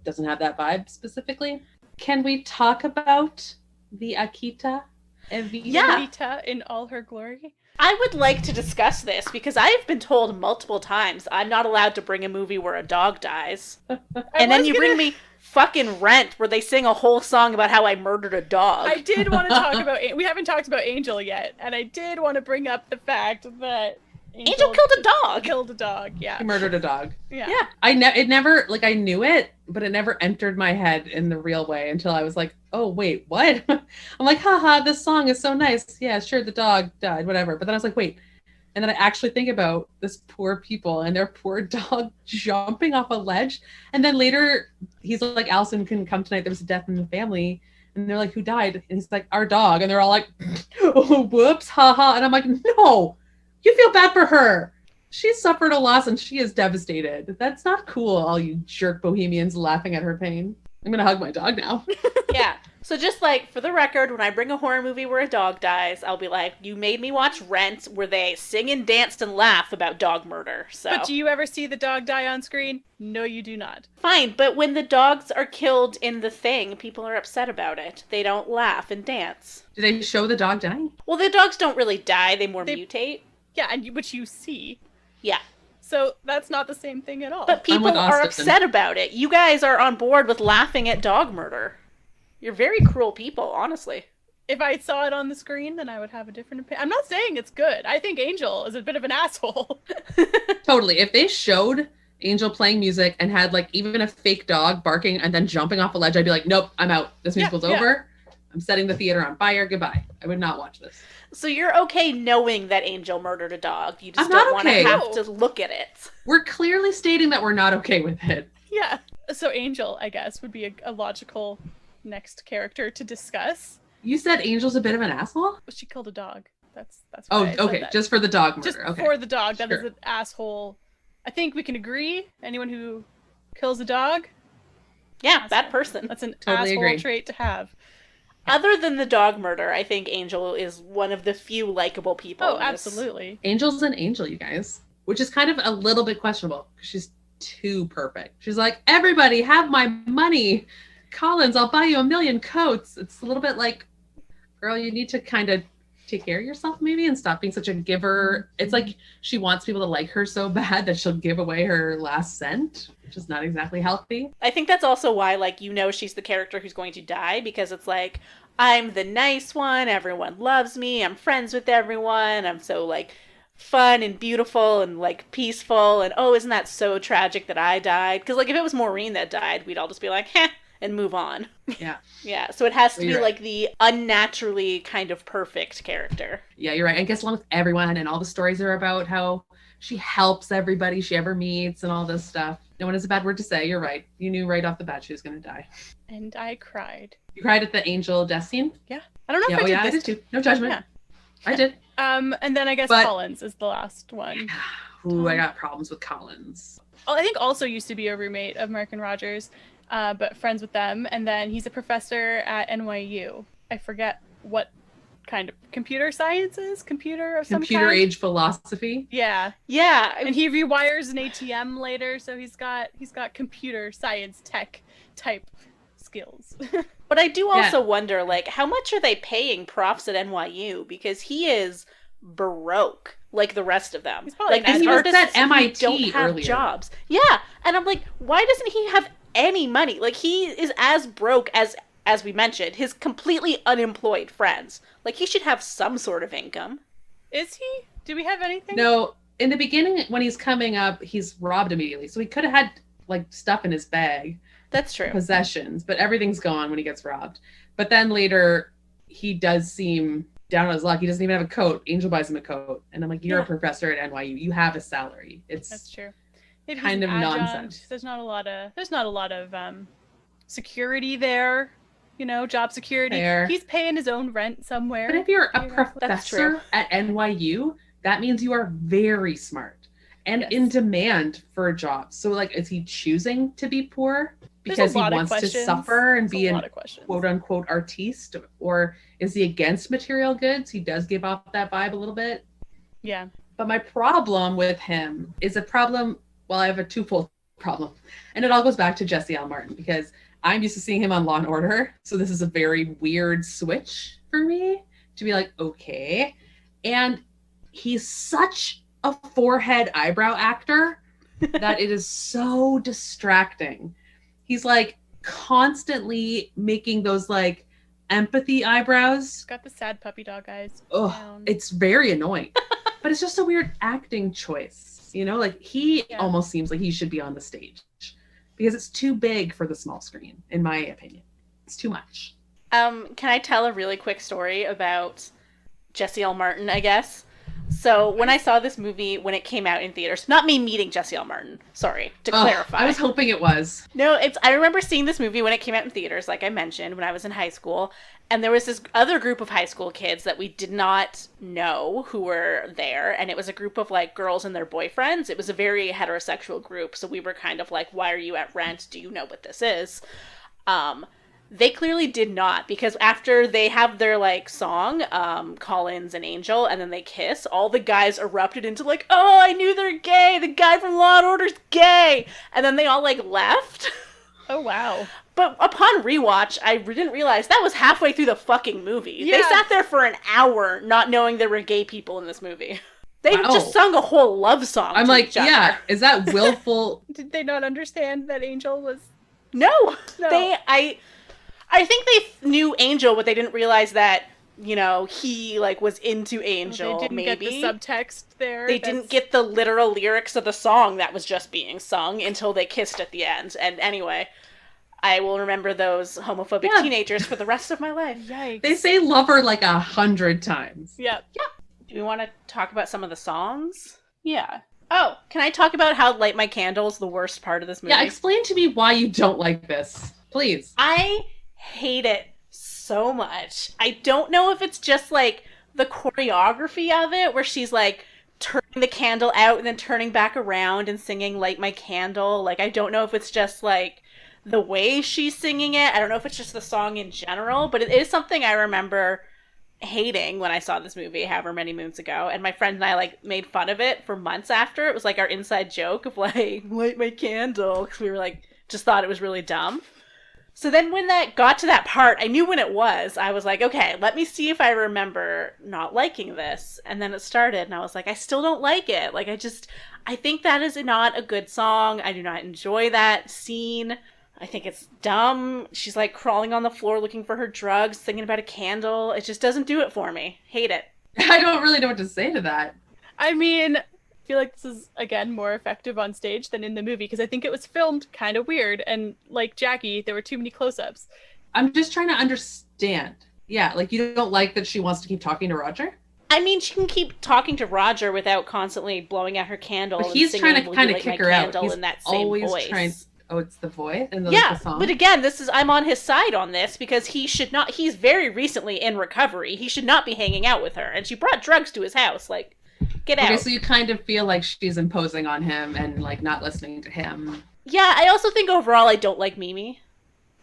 S2: doesn't have that vibe specifically. Can we talk about the Akita Evita?
S3: Yeah, Evita in all her glory.
S1: I would like to discuss this because I've been told multiple times I'm not allowed to bring a movie where a dog dies. And then you bring me fucking Rent where they sing a whole song about how I murdered a dog.
S3: I did want to talk about, we haven't talked about Angel yet, and I did want to bring up the fact that
S1: Angel killed a dog.
S3: Killed a dog, yeah.
S2: He murdered a dog.
S3: Yeah.
S2: It never, like, I knew it, but it never entered my head in the real way until I was like, oh, wait, what? I'm like, haha, this song is so nice. Yeah, sure, the dog died, whatever. But then I was like, wait. And then I actually think about this poor people and their poor dog jumping off a ledge. And then later, he's like, Allison can come tonight. There was a death in the family. And they're like, who died? And he's like, our dog. And they're all like, oh, whoops, haha. And I'm like, no. You feel bad for her. She suffered a loss and she is devastated. That's not cool, all you jerk bohemians laughing at her pain. I'm going to hug my dog now.
S1: Yeah. So just like, for the record, when I bring a horror movie where a dog dies, I'll be like, you made me watch Rent where they sing and danced and laugh about dog murder. So.
S3: But do you ever see the dog die on screen? No, you do not.
S1: Fine, but when the dogs are killed in The Thing, people are upset about it. They don't laugh and dance.
S2: Do they show the dog dying?
S1: Well, the dogs don't really die. They mutate.
S3: Yeah, which you see.
S1: Yeah.
S3: So that's not the same thing at all.
S1: But people are upset about it. You guys are on board with laughing at dog murder. You're very cruel people, honestly.
S3: If I saw it on the screen, then I would have a different opinion. I'm not saying it's good. I think Angel is a bit of an asshole.
S2: Totally. If they showed Angel playing music and had like even a fake dog barking and then jumping off a ledge, I'd be like, nope, I'm out. This musical's over. I'm setting the theater on fire. Goodbye. I would not watch this.
S1: So you're okay knowing that Angel murdered a dog. You just don't want to have to look at it.
S2: We're clearly stating that we're not okay with it.
S3: Yeah. So Angel, I guess, would be a logical next character to discuss.
S2: You said Angel's a bit of an asshole?
S3: She killed a dog. That's
S2: why I said that. Just for the dog murder.
S3: Just for the dog. That is an asshole. I think we can agree. Anyone who kills a dog?
S1: Yeah, bad person.
S3: That's an asshole trait to have.
S1: Other than the dog murder, I think Angel is one of the few likable people.
S3: Oh, absolutely.
S2: Angel's an angel, you guys. Which is kind of a little bit questionable because she's too perfect. She's like, everybody have my money. Collins, I'll buy you 1,000,000 coats. It's a little bit like, girl, you need to kind of take care of yourself maybe and stop being such a giver. It's like she wants people to like her so bad that she'll give away her last cent, which is not exactly healthy.
S1: I think that's also why, like, she's the character who's going to die, because it's like, I'm the nice one, everyone loves me, I'm friends with everyone, I'm so, like, fun and beautiful and, like, peaceful, and, oh, isn't that so tragic that I died? Because, like, if it was Maureen that died, we'd all just be like, heh, and move on.
S2: Yeah.
S1: Yeah, so it has to be like the unnaturally kind of perfect character.
S2: Yeah, you're right. I guess along with everyone, and all the stories are about how she helps everybody she ever meets and all this stuff. No one has a bad word to say. You're right. You knew right off the bat she was going to die.
S3: And I cried.
S2: You cried at the Angel death scene?
S3: Yeah. I don't know if I did
S2: too. No judgment. Yeah. I did.
S3: And then I guess Collins is the last one.
S2: Ooh, I got problems with Collins.
S3: I think also used to be a roommate of Mark and Rogers. But friends with them, and then he's a professor at NYU. I forget what kind of computer sciences, computer
S2: age philosophy.
S3: Yeah, and he rewires an ATM later, so he's got computer science tech type skills.
S1: But I do also wonder, like, how much are they paying profs at NYU? Because he is broke like the rest of them.
S3: He's probably
S1: Like
S3: an
S1: these
S3: adult.
S2: He was
S1: artists
S2: at MIT
S1: who don't have
S2: earlier.
S1: jobs. Yeah, and I'm like, why doesn't he have any money? Like he is as broke as we mentioned, his completely unemployed friends. Like he should have some sort of income.
S3: Is he? Do we have anything?
S2: No, in the beginning, when he's coming up, he's robbed immediately. So he could have had like stuff in his bag,
S1: That's true.
S2: possessions, but everything's gone when he gets robbed. But then later, he does seem down on his luck. He doesn't even have a coat. Angel buys him a coat, and I'm like, "You're a professor at NYU. You have a salary. It's
S3: That's true. Maybe
S2: kind
S3: he's
S2: of
S3: an adjunct.
S2: nonsense."
S3: There's not a lot of security there. Job security.
S2: Fair.
S3: He's paying his own rent somewhere.
S2: But if you're a
S1: That's true.
S2: professor at NYU, that means you are very smart and
S3: Yes.
S2: in demand for a job. So, like, is he choosing to be poor
S3: There's
S2: because
S3: a
S2: he
S3: lot of
S2: wants to
S3: questions.
S2: suffer and
S3: There's
S2: be
S3: a
S2: an
S3: lot of questions.
S2: quote unquote artiste, or is he against material goods? He does give off that vibe a little bit.
S3: Yeah.
S2: But my problem with him is a problem. Well, I have a twofold problem, and it all goes back to Jesse L. Martin because I'm used to seeing him on Law and Order, so this is a very weird switch for me to be like, okay. And he's such a forehead eyebrow actor that it is so distracting. He's like constantly making those like empathy eyebrows.
S3: He's got the sad puppy dog eyes.
S2: Oh,
S3: down.
S2: it's very annoying. But it's just a weird acting choice. Like he almost seems like he should be on the stage because it's too big for the small screen, in my opinion. It's too much.
S1: Can I tell a really quick story about Jesse L. Martin, I guess? So when I saw this movie when it came out in theaters, not me meeting Jesse L. Martin, sorry, to clarify.
S2: I was hoping it was.
S1: No, I remember seeing this movie when it came out in theaters, like I mentioned, when I was in high school. And there was this other group of high school kids that we did not know who were there. And it was a group of like girls and their boyfriends. It was a very heterosexual group. So we were kind of like, why are you at Rent? Do you know what this is? They clearly did not, because after they have their like song, Collins and Angel, and then they kiss, all the guys erupted into like, oh, I knew they're gay. The guy from Law and Order's gay. And then they all like left.
S3: Oh, wow.
S1: But upon rewatch, I didn't realize that was halfway through the fucking movie.
S3: Yeah.
S1: They sat there for an hour not knowing there were gay people in this movie. They
S2: Wow.
S1: just sung a whole love song.
S2: I'm
S1: to
S2: like,
S1: each other.
S2: yeah, is that willful?
S3: Did they not understand that Angel was...
S1: No.
S3: No.
S1: I think they knew Angel, but they didn't realize that, he like was into Angel.
S3: They didn't
S1: maybe.
S3: get the subtext there.
S1: They didn't get the literal lyrics of the song that was just being sung until they kissed at the end. And anyway, I will remember those homophobic teenagers for the rest of my life.
S3: Yikes.
S2: They say lover like 100 times.
S3: Yeah.
S1: Do we want to talk about some of the songs? Yeah. Oh, can I talk about how Light My Candle is the worst part of this movie?
S2: Yeah, explain to me why you don't like this, please.
S1: I hate it so much. I don't know if it's just like the choreography of it, where she's like turning the candle out and then turning back around and singing Light My Candle. Like, I don't know if it's just like the way she's singing it. I don't know if it's just the song in general, but it is something I remember hating when I saw this movie however many moons ago, and my friend and I like made fun of it for months after. It was like our inside joke of like, light my candle, because we were like, just thought it was really dumb. So then when that got to that part, I knew when it was. I was like, okay, let me see if I remember not liking this. And then it started and I was like, I still don't like it. Like, I think that is not a good song. I do not enjoy that scene. I think it's dumb. She's like crawling on the floor looking for her drugs, thinking about a candle. It just doesn't do it for me. Hate it.
S2: I don't really know what to say to that.
S3: I mean, I feel like this is, again, more effective on stage than in the movie, because I think it was filmed kind of weird. And like Jackie, there were too many close-ups.
S2: I'm just trying to understand. Yeah, like you don't like that she wants to keep talking to Roger?
S1: I mean, she can keep talking to Roger without constantly blowing out her candle.
S2: But he's
S1: and
S2: trying
S1: singing,
S2: to kind
S1: "Will
S2: of
S1: you
S2: kick
S1: light my
S2: her out.
S1: candle"
S2: He's
S1: in that same
S2: always
S1: voice.
S2: trying. Oh, it's the voice and the song.
S1: But again, I'm on his side on this, because he's very recently in recovery. He should not be hanging out with her. And she brought drugs to his house. Like, get out.
S2: Okay, so you kind of feel like she's imposing on him and like not listening to him.
S1: Yeah, I also think overall I don't like Mimi.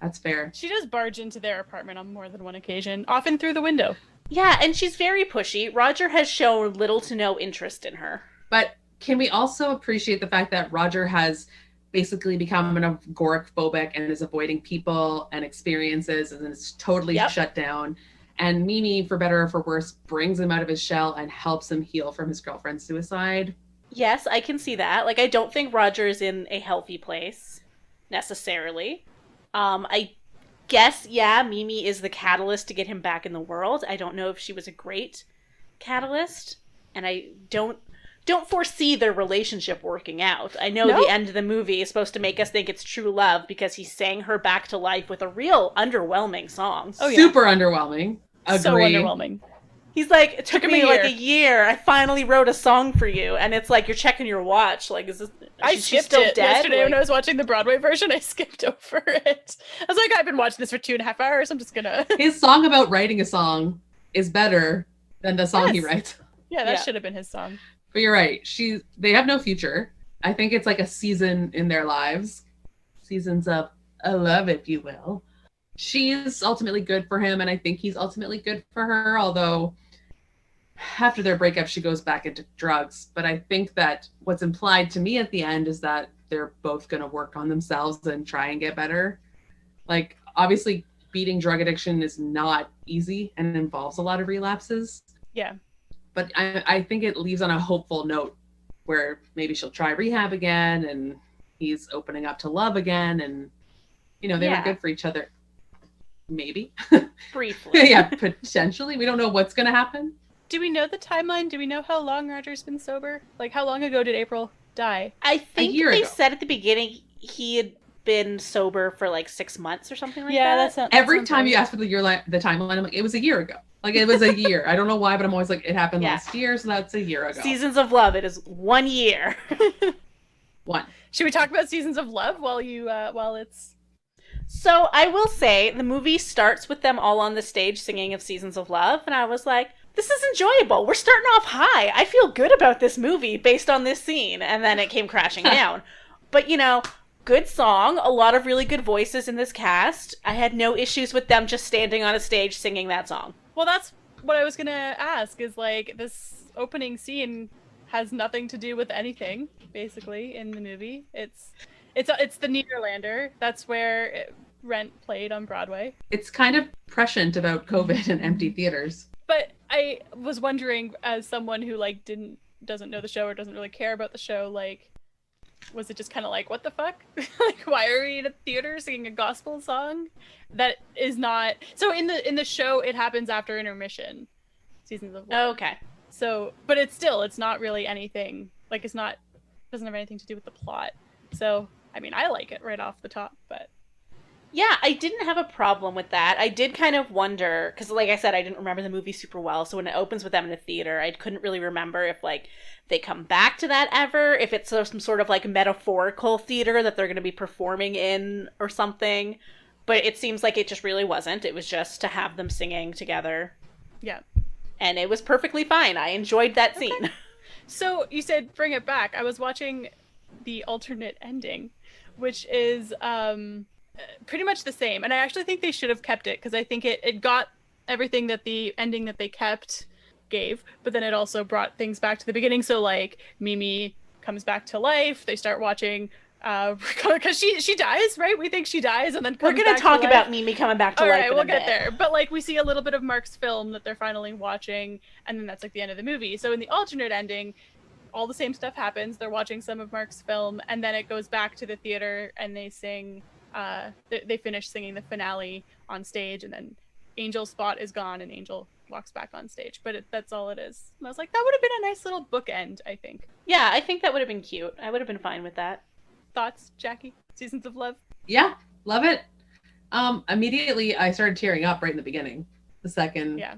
S2: That's fair.
S3: She does barge into their apartment on more than one occasion, often through the window.
S1: Yeah, and she's very pushy. Roger has shown little to no interest in her.
S2: But can we also appreciate the fact that Roger has basically become an agoraphobic and is avoiding people and experiences and is totally shut down? And Mimi, for better or for worse, brings him out of his shell and helps him heal from his girlfriend's suicide.
S1: Yes, I can see that. Like, I don't think Roger is in a healthy place, necessarily. I guess, yeah, Mimi is the catalyst to get him back in the world. I don't know if she was a great catalyst, and I don't foresee their relationship working out. I know the end of the movie is supposed to make us think it's true love because he sang her back to life with a real underwhelming song.
S2: Oh, yeah. Super underwhelming. Agree.
S3: So underwhelming.
S1: He's like, it took me like a year. I finally wrote a song for you. And it's like, you're checking your watch. Like, is this...
S3: I skipped still it dead? Yesterday when I was watching the Broadway version. I skipped over it. I was like, I've been watching this for 2.5 hours. I'm just gonna...
S2: His song about writing a song is better than the song he writes.
S3: Yeah, that should have been his song.
S2: But you're right. They have no future. I think it's like a season in their lives. Seasons of love, if you will. She's ultimately good for him, and I think he's ultimately good for her, although after their breakup, she goes back into drugs. But I think that what's implied to me at the end is that they're both going to work on themselves and try and get better. Like, obviously, beating drug addiction is not easy and involves a lot of relapses.
S3: Yeah.
S2: But I think it leaves on a hopeful note where maybe she'll try rehab again and he's opening up to love again. And, you know, they were good for each other. Maybe.
S1: Briefly.
S2: Yeah, potentially. We don't know what's going to happen.
S3: Do we know the timeline? Do we know how long Roger's been sober? Like, how long ago did April die?
S1: I think they said at the beginning he had been sober for like 6 months or something like that.
S3: Yeah, that's
S2: every time you ask for the timeline, I'm like, it was a year ago. Like, it was a year. I don't know why, but I'm always like, it happened last year, so that's a year ago.
S1: Seasons of Love, it is 1 year.
S2: One.
S3: Should we talk about Seasons of Love while it's...
S1: So, I will say, the movie starts with them all on the stage singing of Seasons of Love, and I was like, this is enjoyable. We're starting off high. I feel good about this movie based on this scene, and then it came crashing down. But, you know... Good song, a lot of really good voices in this cast. I had no issues with them just standing on a stage singing that song.
S3: Well, that's what I was gonna ask, is like, this opening scene has nothing to do with anything, basically, in the movie. It's the Nederlander. That's where Rent played on Broadway.
S2: It's kind of prescient about COVID and empty theaters.
S3: But I was wondering, as someone who like doesn't know the show or doesn't really care about the show, like, was it just kind of like, what the fuck? Like, why are we in a theater singing a gospel song? That is not... So in the show, it happens after intermission. Seasons of Love.
S1: Oh, okay.
S3: So, but it's not really anything. Like, doesn't have anything to do with the plot. So, I mean, I like it right off the top, but...
S1: Yeah, I didn't have a problem with that. I did kind of wonder, because like I said, I didn't remember the movie super well, so when it opens with them in a theater, I couldn't really remember if, like, they come back to that ever, if it's some sort of, like, metaphorical theater that they're going to be performing in or something. But it seems like it just really wasn't. It was just to have them singing together.
S3: Yeah.
S1: And it was perfectly fine. I enjoyed that scene.
S3: Okay. So, you said bring it back. I was watching the alternate ending, which is... pretty much the same, and I actually think they should have kept it, because I think it got everything that the ending that they kept gave, but then it also brought things back to the beginning. So like Mimi comes back to life, they start watching because she dies, right? We think she dies, and then
S1: we're gonna talk about Mimi coming back to life.
S3: All right, we'll get there. But like, we see a little bit of Mark's film that they're finally watching, and then that's like the end of the movie. So in the alternate ending, all the same stuff happens. They're watching some of Mark's film, and then it goes back to the theater, and they sing. They finish singing the finale on stage, and then Angel's spot is gone, and Angel walks back on stage. But that's all it is. And I was like, that would have been a nice little bookend, I think.
S1: Yeah, I think that would have been cute. I would have been fine with that.
S3: Thoughts, Jackie? Seasons of Love?
S2: Yeah, love it. Immediately, I started tearing up right in the beginning. The second.
S3: Yeah.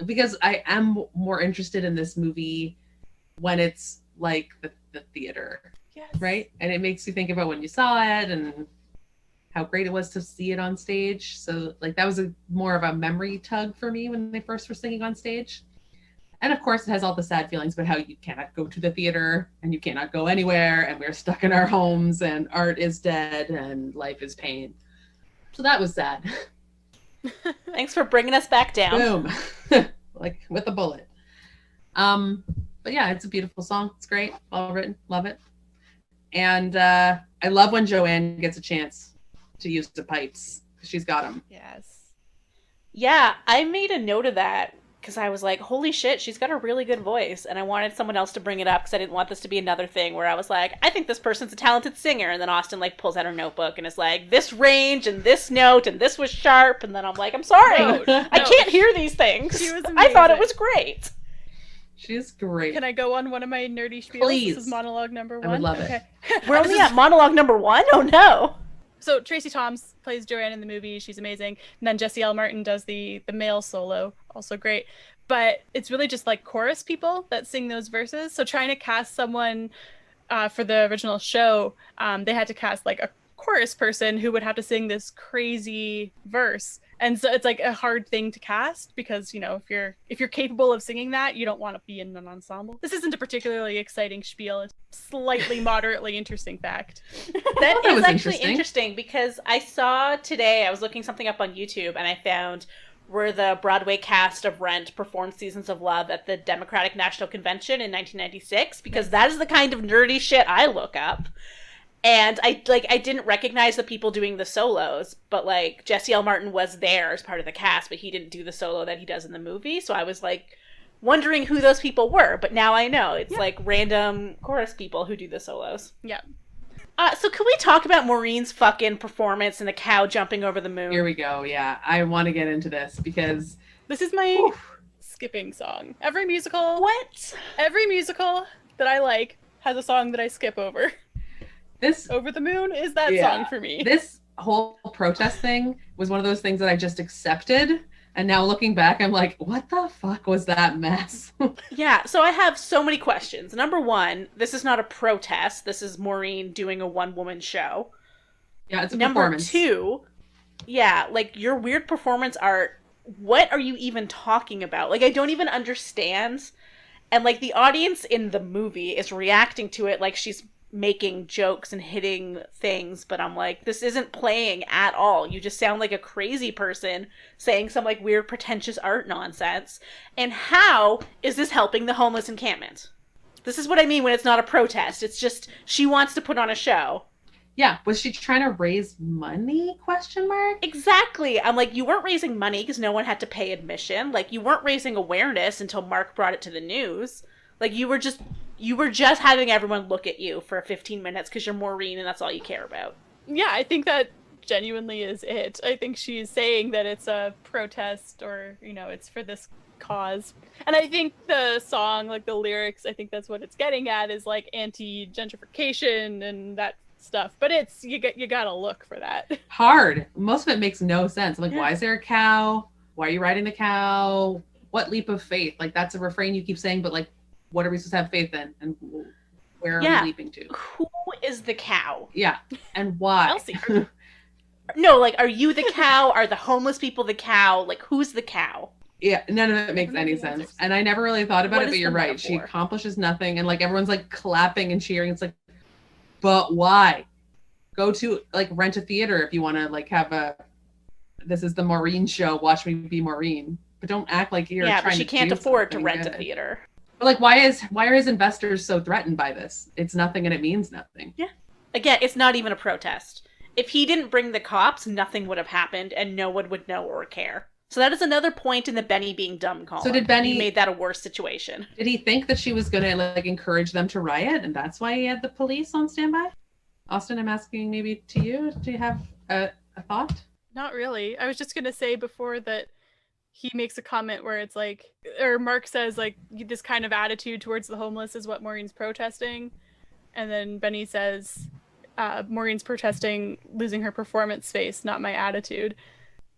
S2: Because I am more interested in this movie when it's like the theater.
S3: Yes.
S2: Right? And it makes you think about when you saw it and how great it was to see it on stage. So like that was more of a memory tug for me when they first were singing on stage. And of course it has all the sad feelings about how you cannot go to the theater and you cannot go anywhere and we're stuck in our homes and art is dead and life is pain. So that was sad.
S1: Thanks for bringing us back down.
S2: Boom. Like with a bullet. But yeah, it's a beautiful song. It's great. Well written. Love it. And I love when Joanne gets a chance to use the pipes. She's got them.
S3: Yes.
S1: Yeah, I made a note of that because I was like, holy shit, she's got a really good voice. And I wanted someone else to bring it up because I didn't want this to be another thing where I was like, I think this person's a talented singer. And then Austin like pulls out her notebook and is like, this range and this note and this was sharp. And then I'm like, I'm sorry. I can't hear these things.
S3: She was
S1: I thought it was great.
S2: She's great.
S3: Can I go on one of my nerdy spiels?
S2: Please.
S3: This is monologue number 1.
S2: I would love it.
S3: Okay.
S1: We're only at monologue number 1? Oh no.
S3: So Tracy Toms plays Joanne in the movie. She's amazing. And then Jesse L. Martin does the male solo. Also great. But it's really just like chorus people that sing those verses. So trying to cast someone for the original show, they had to cast like a chorus person who would have to sing this crazy verse. And so it's like a hard thing to cast because, you know, if you're capable of singing that, you don't want to be in an ensemble. This isn't a particularly exciting spiel. It's slightly moderately interesting fact.
S1: That is actually interesting because I saw today, I was looking something up on YouTube and I found where the Broadway cast of Rent performed Seasons of Love at the Democratic National Convention in 1996 because that is the kind of nerdy shit I look up. And I didn't recognize the people doing the solos, but like Jesse L. Martin was there as part of the cast, but he didn't do the solo that he does in the movie. So I was like wondering who those people were, but now I know it's like random chorus people who do the solos.
S3: Yeah.
S1: So can we talk about Maureen's fucking performance and the cow jumping over the moon?
S2: Here we go. Yeah, I want to get into this because
S3: this is my skipping song. Every musical that I like has a song that I skip over.
S2: This
S3: Over the Moon is that song for me.
S2: This whole protest thing was one of those things that I just accepted. And now looking back, I'm like, what the fuck was that mess?
S1: Yeah, so I have so many questions. Number one, this is not a protest. This is Maureen doing a one-woman show.
S2: Yeah, it's a
S1: Number
S2: performance.
S1: two, yeah, like your weird performance art, what are you even talking about? Like, I don't even understand. And like the audience in the movie is reacting to it like she's making jokes and hitting things, but I'm like, this isn't playing at all. You just sound like a crazy person saying some like weird pretentious art nonsense. And how is this helping the homeless encampment? This is what I mean when it's not a protest. It's just she wants to put on a show.
S2: Yeah, was she trying to raise money? Question mark.
S1: Exactly. I'm like, you weren't raising money because no one had to pay admission. Like, you weren't raising awareness until Mark brought it to the news. Like, you were just having everyone look at you for 15 minutes because you're Maureen and that's all you care about.
S3: Yeah, I think that genuinely is it. I think she's saying that it's a protest or, you know, it's for this cause. And I think the song, like the lyrics, I think that's what it's getting at is like anti-gentrification and that stuff. But it's, you gotta look for that.
S2: Hard. Most of it makes no sense. I'm like, why is there a cow? Why are you riding the cow? What leap of faith? Like, that's a refrain you keep saying, but like, what are we supposed to have faith in? And where are we leaping to?
S1: Who is the cow?
S2: Yeah. And why?
S3: Elsie.
S1: No, like, are you the cow? Are the homeless people the cow? Like, who's the cow?
S2: Yeah, none of it makes any sense. And I never really thought about it, but you're right.
S1: Metaphor?
S2: She accomplishes nothing. And like, everyone's like clapping and cheering. It's like, but why? Go to like rent a theater if you want to like have this is the Maureen show. Watch me be Maureen. But don't act like you're trying to.
S1: Yeah, but she can't afford to rent a theater.
S2: But like, why are his investors so threatened by this? It's nothing and it means nothing.
S1: Yeah. Again, it's not even a protest. If he didn't bring the cops, nothing would have happened and no one would know or care. So that is another point in the Benny being dumb column.
S2: So did Benny...
S1: He made that a worse situation.
S2: Did he think that she was going to like encourage them to riot and that's why he had the police on standby? Austin, I'm asking maybe to you. Do you have a thought?
S3: Not really. I was just going to say before that he makes a comment where it's like, or Mark says like, this kind of attitude towards the homeless is what Maureen's protesting. And then Benny says, Maureen's protesting losing her performance space, not my attitude.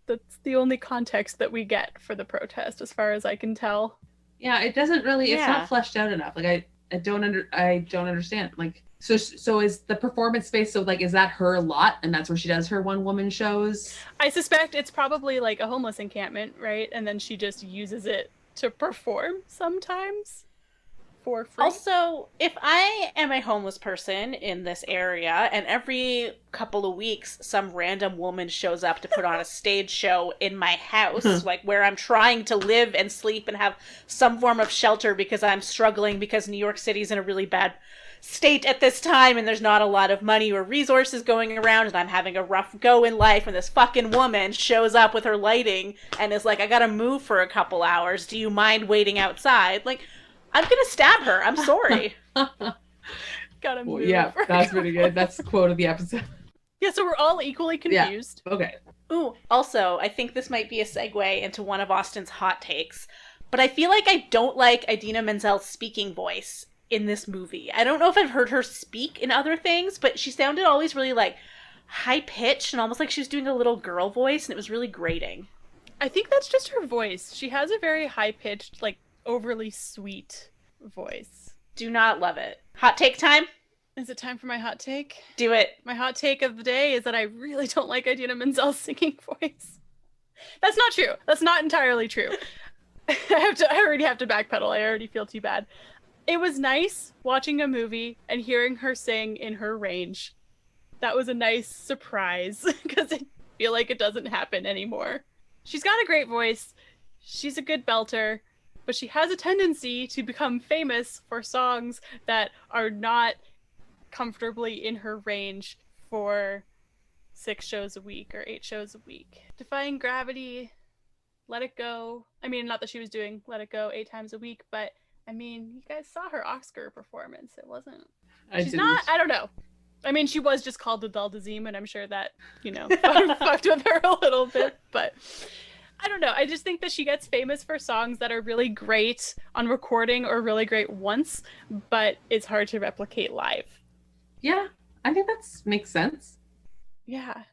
S3: That's the only context that we get for the protest, as far as I can tell.
S2: Yeah, it doesn't really, it's not fleshed out enough. Like, I don't understand. Like, so is the performance space, so like, is that her lot and that's where she does her one woman shows?
S3: I suspect it's probably like a homeless encampment, right? And then she just uses it to perform sometimes for free.
S1: Also, if I am a homeless person in this area and every couple of weeks some random woman shows up to put on a stage show in my house, like where I'm trying to live and sleep and have some form of shelter because I'm struggling because New York City's in a really bad state at this time and there's not a lot of money or resources going around and I'm having a rough go in life and this fucking woman shows up with her lighting and is like, I gotta move for a couple hours. Do you mind waiting outside? Like, I'm gonna stab her. I'm sorry.
S3: Gotta move.
S2: Well, yeah, that's really good. That's the quote of the episode.
S3: Yeah, so we're all equally confused.
S2: Yeah. Okay.
S1: Ooh, also, I think this might be a segue into one of Austin's hot takes, but I feel like I don't like Idina Menzel's speaking voice in this movie. I don't know if I've heard her speak in other things, but she sounded always really, like, high-pitched and almost like she was doing a little girl voice, and it was really grating.
S3: I think that's just her voice. She has a very high-pitched, like, overly sweet voice.
S1: Do not love it. Hot take time?
S3: Is it time for my hot take?
S1: Do it.
S3: My hot take of the day is that I really don't like Idina Menzel's singing voice. That's not true. That's not entirely true. I already have to backpedal. I already feel too bad. It was nice watching a movie and hearing her sing in her range. That was a nice surprise because I feel like it doesn't happen anymore. She's got a great voice. She's a good belter, but she has a tendency to become famous for songs that are not comfortably in her range for 6 shows a week or 8 shows a week. Defying Gravity, Let It Go. I mean, not that she was doing Let It Go 8 times a week, but I mean, you guys saw her Oscar performance. It wasn't. I don't know. I mean, she was just called Adele Dazeem, and I'm sure that, fucked with her a little bit, but I don't know. I just think that she gets famous for songs that are really great on recording or really great once, but it's hard to replicate live.
S2: Yeah, I think that makes sense.
S3: Yeah.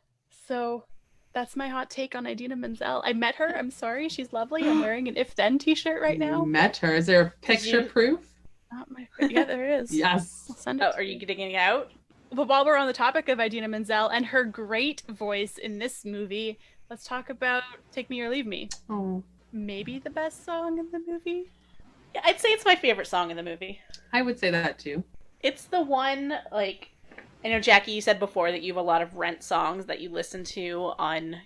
S3: So that's my hot take on Idina Menzel. I met her. I'm sorry. She's lovely. I'm wearing an If Then t-shirt right now.
S2: You met her. Is there a picture proof?
S3: Yeah, there is.
S2: Yes.
S3: I'll send it.
S1: Are you getting it out?
S3: But while we're on the topic of Idina Menzel and her great voice in this movie, let's talk about Take Me or Leave Me.
S2: Oh.
S3: Maybe the best song in the movie?
S1: Yeah, I'd say it's my favorite song in the movie.
S2: I would say that too.
S1: It's the one, like, I know, Jackie, you said before that you have a lot of Rent songs that you listen to on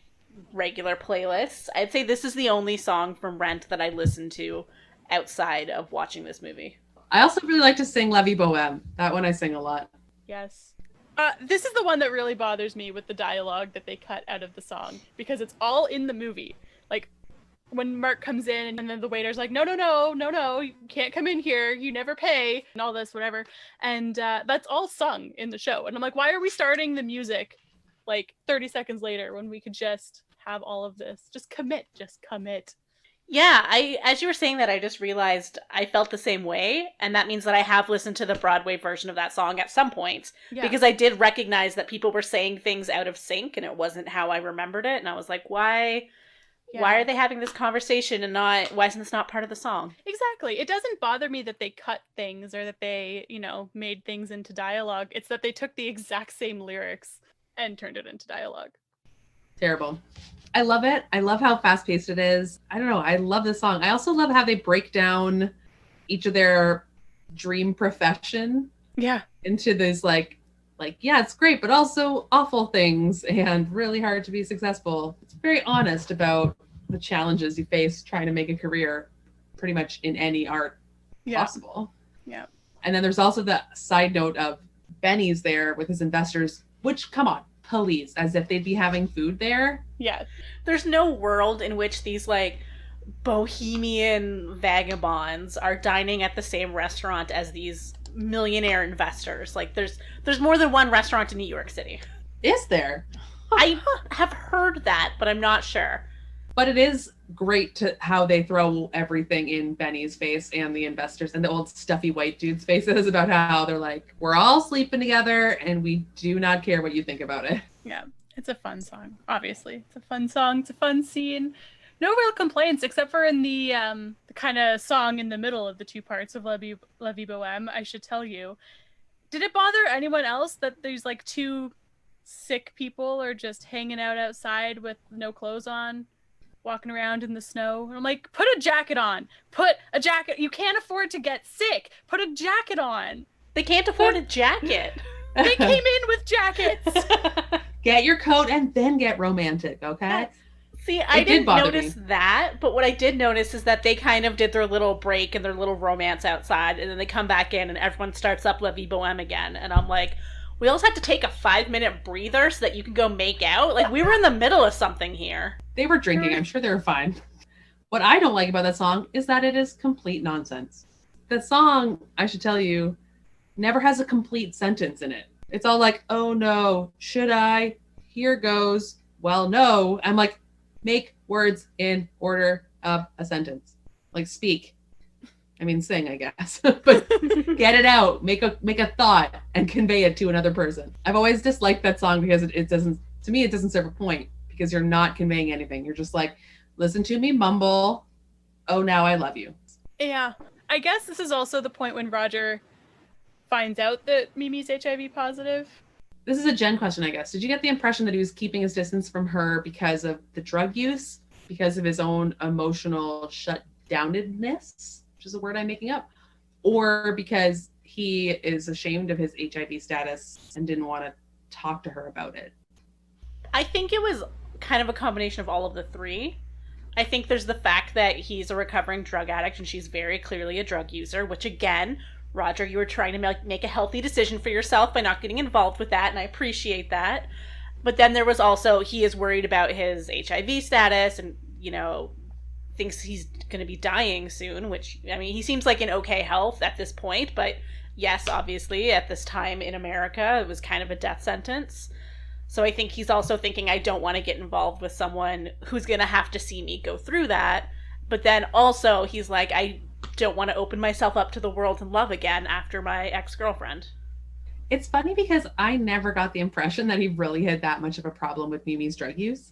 S1: regular playlists. I'd say this is the only song from Rent that I listen to outside of watching this movie.
S2: I also really like to sing La Vie Bohème. That one I sing a lot.
S3: Yes. This is the one that really bothers me with the dialogue that they cut out of the song, because it's all in the movie. Like, when Mark comes in and then the waiter's like, no, you can't come in here, you never pay, and all this, whatever. And that's all sung in the show. And I'm like, why are we starting the music like 30 seconds later when we could just have all of this? Just commit.
S1: Yeah, as you were saying that, I just realized I felt the same way, and that means that I have listened to the Broadway version of that song at some point, because I did recognize that people were saying things out of sync, and it wasn't how I remembered it, and I was like, why are they having this conversation and why isn't this not part of the song?
S3: Exactly. It doesn't bother me that they cut things or that they, made things into dialogue. It's that they took the exact same lyrics and turned it into dialogue.
S2: Terrible. I love it. I love how fast-paced it is. I don't know. I love this song. I also love how they break down each of their dream profession into these like, yeah, it's great, but also awful things and really hard to be successful. It's very honest about the challenges you face trying to make a career pretty much in any art possible.
S3: Yeah.
S2: And then there's also the side note of Benny's there with his investors, which, come on, please, as if they'd be having food there.
S3: Yeah.
S1: There's no world in which these, like, bohemian vagabonds are dining at the same restaurant as these millionaire investors. Like, there's more than one restaurant in New York City.
S2: Is there?
S1: I have heard that, but I'm not sure.
S2: But it is great to how they throw everything in Benny's face and the investors and the old stuffy white dude's faces about how they're like, we're all sleeping together and we do not care what you think about it.
S3: Yeah, it's a fun song, obviously. It's a fun song. It's a fun scene. No real complaints, except for in the kind of song in the middle of the two parts of La Vie Bohème, I should tell you. Did it bother anyone else that there's like two sick people are just hanging out outside with no clothes on, walking around in the snow? And I'm like, put a jacket on. Put a jacket. You can't afford to get sick. Put a jacket on.
S1: They can't afford a jacket.
S3: They came in with jackets.
S2: Get your coat and then get romantic, okay?
S3: Yes.
S1: See, I didn't notice that, but what I did notice is that they kind of did their little break and their little romance outside, and then they come back in and everyone starts up La Vie Boheme again. And I'm like, we also had to take a 5-minute breather so that you can go make out? Like, we were in the middle of something here.
S2: They were drinking. I'm sure they were fine. What I don't like about that song is that it is complete nonsense. The song, I should tell you, never has a complete sentence in it. It's all like, oh no, should I? Here goes. Well, no. I'm like, make words in order of a sentence. Like speak. I mean, sing, I guess. But get it out. Make a thought and convey it to another person. I've always disliked that song because it doesn't, to me, it doesn't serve a point because you're not conveying anything. You're just like, listen to me mumble. Oh, now I love you.
S3: Yeah. I guess this is also the point when Roger finds out that Mimi's HIV positive.
S2: This is a Jen question, I guess. Did you get the impression that he was keeping his distance from her because of the drug use, because of his own emotional shutdownedness, which is a word I'm making up, or because he is ashamed of his HIV status and didn't want to talk to her about it?
S1: I think it was kind of a combination of all of the three. I think there's the fact that he's a recovering drug addict and she's very clearly a drug user, which again, Roger, you were trying to make a healthy decision for yourself by not getting involved with that, and I appreciate that. But then there was also, he is worried about his HIV status and, you know, thinks he's going to be dying soon, which, I mean, he seems like in okay health at this point, but yes, obviously, at this time in America, it was kind of a death sentence. So I think he's also thinking, I don't want to get involved with someone who's going to have to see me go through that. But then also, he's like, I don't want to open myself up to the world and love again after my ex-girlfriend.
S2: It's funny because I never got the impression that he really had that much of a problem with Mimi's drug use.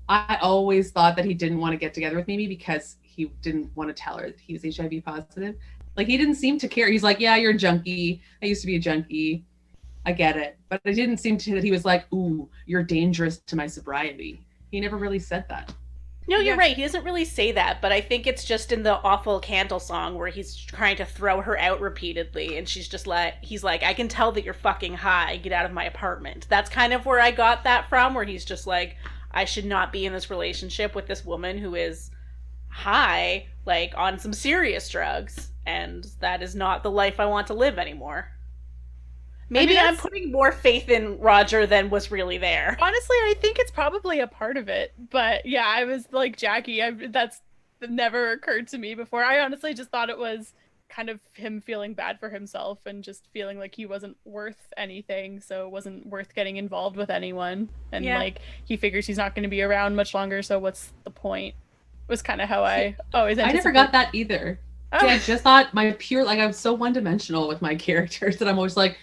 S2: I always thought that he didn't want to get together with Mimi because he didn't want to tell her that he was HIV positive. Like, he didn't seem to care. He's like, yeah, you're a junkie. I used to be a junkie. I get it. But it didn't seem to that he was like, ooh, you're dangerous to my sobriety. He never really said that.
S1: No, you're right. He doesn't really say that, but I think it's just in the awful Candle song where he's trying to throw her out repeatedly, and she's just like, he's like, I can tell that you're fucking high. Get out of my apartment. That's kind of where I got that from, where he's just like, I should not be in this relationship with this woman who is high, like, on some serious drugs, and that is not the life I want to live anymore. Maybe I'm putting more faith in Roger than was really there.
S3: Honestly, I think it's probably a part of it. But yeah, I was like Jackie. That's never occurred to me before. I honestly just thought it was kind of him feeling bad for himself and just feeling like he wasn't worth anything, so it wasn't worth getting involved with anyone. And like, he figures he's not going to be around much longer, so what's the point? Was kind of how I always anticipated.
S2: I never got that either. Oh. See, I just thought I'm so one-dimensional with my characters that I'm always like,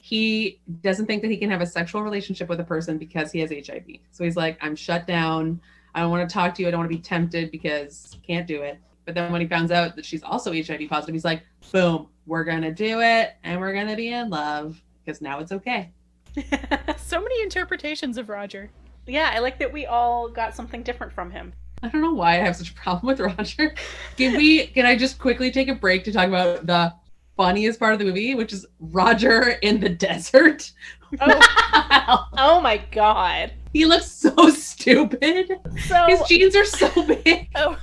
S2: he doesn't think that he can have a sexual relationship with a person because he has HIV. So he's like, I'm shut down. I don't want to talk to you. I don't want to be tempted because can't do it. But then when he finds out that she's also HIV positive, he's like, boom, we're going to do it. And we're going to be in love because now it's okay.
S3: So many interpretations of Roger.
S1: Yeah, I like that we all got something different from him.
S2: I don't know why I have such a problem with Roger. Can I just quickly take a break to talk about the funniest part of the movie, which is Roger in the desert?
S1: Oh my god.
S2: He looks so stupid. So his jeans are so big.
S1: Oh.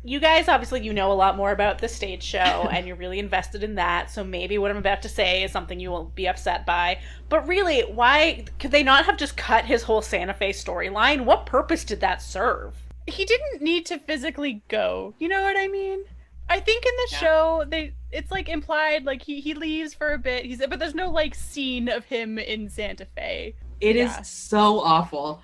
S1: You guys, obviously, you know a lot more about the stage show, and you're really invested in that, so maybe what I'm about to say is something you will be upset by. But really, why could they not have just cut his whole Santa Fe storyline? What purpose did that serve?
S3: He didn't need to physically go. You know what I mean? I think in the show, it's like implied, like he leaves for a bit, but there's no like scene of him in Santa Fe.
S2: It is so awful.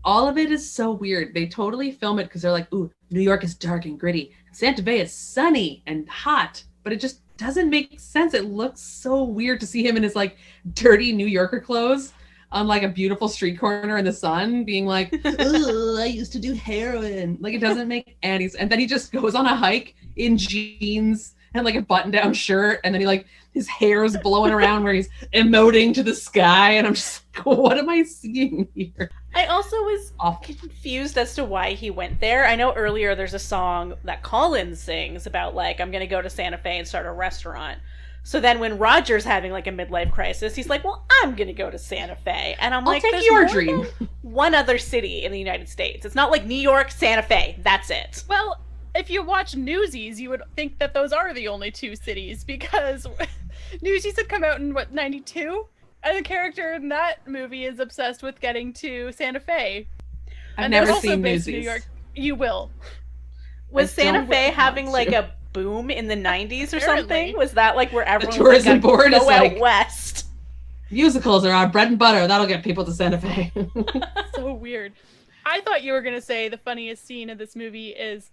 S2: All of it is so weird. They totally film it because they're like, ooh, New York is dark and gritty. Santa Fe is sunny and hot, but it just doesn't make sense. It looks so weird to see him in his like dirty New Yorker clothes on like a beautiful street corner in the sun being like, I used to do heroin. Like, it doesn't make any sense. And then he just goes on a hike in jeans and like a button-down shirt, and then he like his hair's blowing around where he's emoting to the sky, and I'm just like, what am I seeing here?
S1: I also was confused as to why he went there. I know earlier there's a song that Colin sings about like, I'm gonna go to Santa Fe and start a restaurant. So then when Roger's having like a midlife crisis, he's like, well, I'm going to go to Santa Fe. And I'm
S2: I'll
S1: like,
S2: take
S1: there's
S2: your
S1: more
S2: dream.
S1: than one other city in the United States. It's not like New York, Santa Fe. That's it.
S3: Well, if you watch Newsies, you would think that those are the only two cities because Newsies had come out in, what, 92? And the character in that movie is obsessed with getting to Santa Fe.
S2: I've
S3: And
S2: never
S3: they're also
S2: seen
S3: based in
S2: Newsies.
S3: New York. You will.
S1: Was Santa Fe
S2: want
S1: having
S2: to.
S1: like a boom in the 90s or
S3: Apparently.
S1: something? Was that like where everyone
S2: tourism
S1: was like,
S2: board
S1: go
S2: is
S1: out
S2: like-
S1: west?
S2: Musicals are our bread and butter. That'll get people to Santa Fe.
S3: So weird. I thought you were going to say the funniest scene of this movie is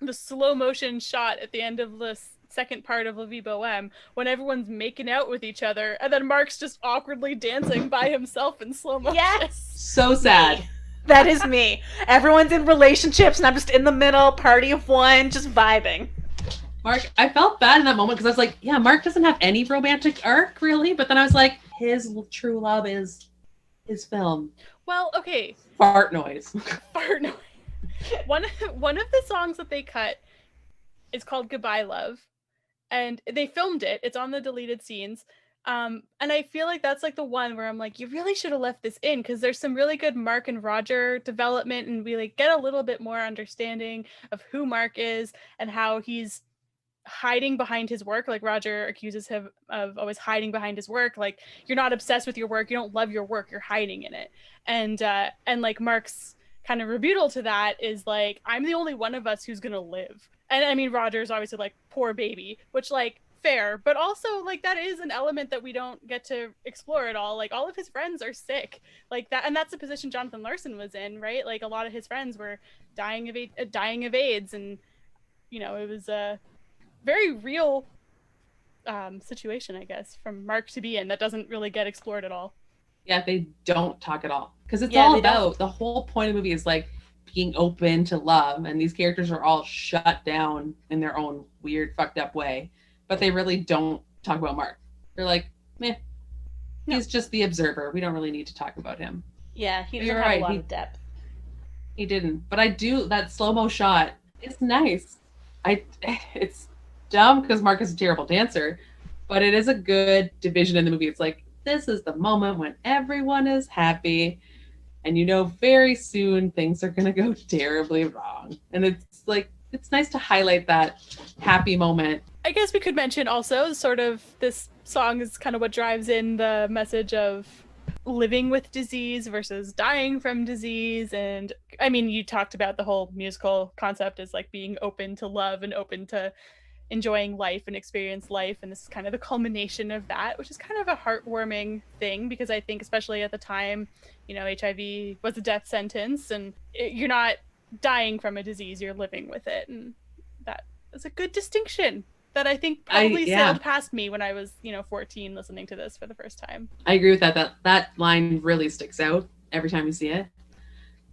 S3: the slow motion shot at the end of the second part of La Vie Boheme when everyone's making out with each other and then Mark's just awkwardly dancing by himself in slow motion.
S1: Yes.
S2: So sad.
S1: That is me. Everyone's in relationships and I'm just in the middle, party of one, just vibing.
S2: Mark, I felt bad in that moment because I was like, yeah, Mark doesn't have any romantic arc really. But then I was like, his true love is his film.
S3: Well, okay.
S2: Fart noise.
S3: Fart noise. One of the songs that they cut is called Goodbye Love. And they filmed it. It's on the deleted scenes. And I feel like that's like the one where I'm like, you really should have left this in because there's some really good Mark and Roger development and we like get a little bit more understanding of who Mark is and how he's hiding behind his work. Like Roger accuses him of always hiding behind his work. Like, you're not obsessed with your work. You don't love your work. You're hiding in it. And like Mark's kind of rebuttal to that is like, I'm the only one of us who's going to live. And I mean, Roger's obviously like, poor baby, which like, fair, but also like that is an element that we don't get to explore at all. Like all of his friends are sick like that, and that's the position Jonathan Larson was in, right? Like a lot of his friends were dying of AIDS, and you know, it was a very real situation, I guess, from Mark to be in that doesn't really get explored at all.
S2: Yeah, they don't talk at all because it's all about the whole point of the movie is like being open to love, and these characters are all shut down in their own weird fucked up way. But they really don't talk about Mark. They're like, meh, he's just the observer. We don't really need to talk about him.
S1: Yeah, he doesn't have a lot of depth.
S2: He didn't. But I do, that slow-mo shot is nice. It's dumb because Mark is a terrible dancer, but it is a good division in the movie. It's like, this is the moment when everyone is happy, and you know very soon things are going to go terribly wrong. And it's like, it's nice to highlight that happy moment.
S3: I guess we could mention also sort of this song is kind of what drives in the message of living with disease versus dying from disease. And I mean, you talked about the whole musical concept as like being open to love and open to enjoying life and experience life. And this is kind of the culmination of that, which is kind of a heartwarming thing because I think especially at the time, you know, HIV was a death sentence and you're not dying from a disease, you're living with it. And that is a good distinction that I think probably sailed past me when I was, 14 listening to this for the first time.
S2: I agree with that. That line really sticks out every time you see it.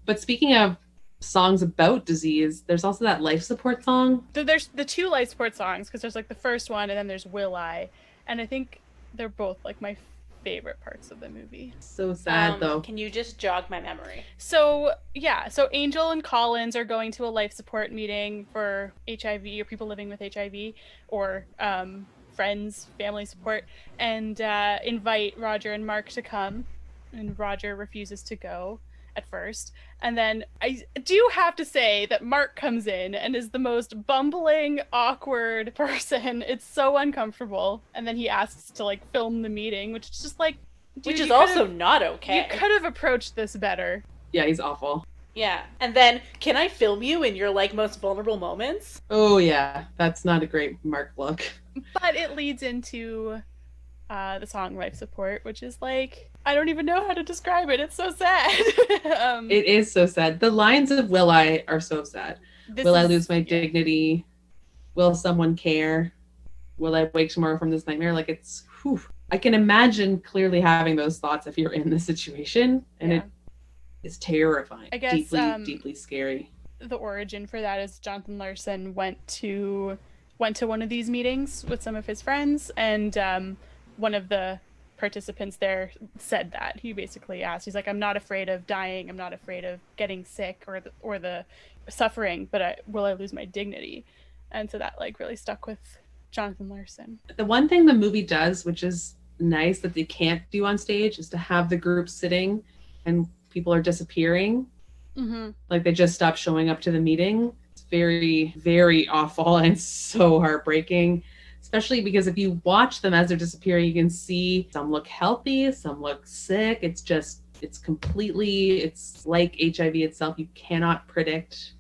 S2: But speaking of songs about disease, there's also that life support song.
S3: There's the two life support songs because there's like the first one and then there's Will I. And I think they're both like my favorite parts of the movie.
S2: So sad though.
S1: Can you just jog my memory?
S3: So Angel and Collins are going to a life support meeting for HIV or people living with HIV or friends, family support, and invite Roger and Mark to come, and Roger refuses to go at first. And then I do have to say that Mark comes in and is the most bumbling, awkward person. It's so uncomfortable. And then he asks to like film the meeting, which is just like, dude,
S1: which is also not okay.
S3: You could have approached this better.
S2: Yeah, he's awful.
S1: Yeah. And then, can I film you in your like most vulnerable moments?
S2: Oh yeah, that's not a great Mark look.
S3: But it leads into the song Life Support, which is like, I don't even know how to describe it. It's so sad.
S2: It is so sad. The lines of Will I are so sad. Will I lose my dignity? Will someone care? Will I wake tomorrow from this nightmare? Like it's, whew. I can imagine clearly having those thoughts if you're in this situation. And it is terrifying. I guess, deeply scary.
S3: The origin for that is Jonathan Larson went to one of these meetings with some of his friends, and one of the participants there said that. He basically asked, he's like, I'm not afraid of dying, I'm not afraid of getting sick or the suffering, but will I lose my dignity? And so that like really stuck with Jonathan Larson.
S2: The one thing the movie does, which is nice that they can't do on stage, is to have the group sitting and people are disappearing.
S3: Mm-hmm.
S2: Like they just stop showing up to the meeting. It's very, very awful and so heartbreaking. Especially because if you watch them as they're disappearing, you can see some look healthy, some look sick. It's like HIV itself. You cannot predict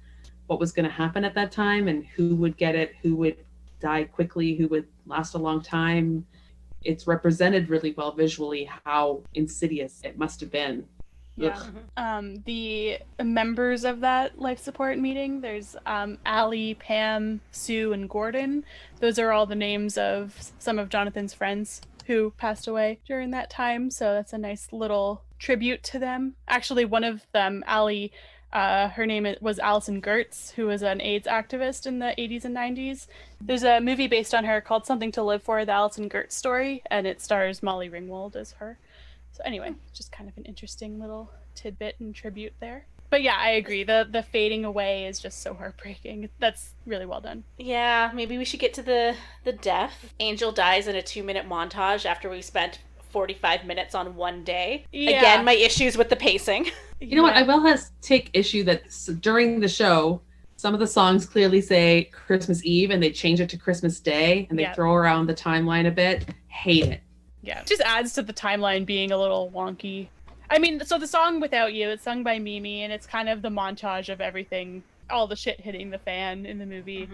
S2: what was going to happen at that time and who would get it, who would die quickly, who would last a long time. It's represented really well visually how insidious it must have been.
S3: Yeah. The members of that life support meeting, there's Allie, Pam, Sue, and Gordon. Those are all the names of some of Jonathan's friends who passed away during that time. So that's a nice little tribute to them. Actually, one of them, Allie, her name was Allison Gertz, who was an AIDS activist in the 80s and 90s. There's a movie based on her called Something to Live For, the Allison Gertz story, and it stars Molly Ringwald as her. So anyway, just kind of an interesting little tidbit and tribute there. But yeah, I agree. The fading away is just so heartbreaking. That's really well done.
S1: Yeah, maybe we should get to the death. Angel dies in a 2-minute montage after we spent 45 minutes on one day. Yeah. Again, my issues with the pacing.
S2: You know what? I will take issue that during the show, some of the songs clearly say Christmas Eve and they change it to Christmas Day and they throw around the timeline a bit. Hate it.
S3: Yeah, it just adds to the timeline being a little wonky. I mean, so the song Without You, it's sung by Mimi, and it's kind of the montage of everything, all the shit hitting the fan in the movie.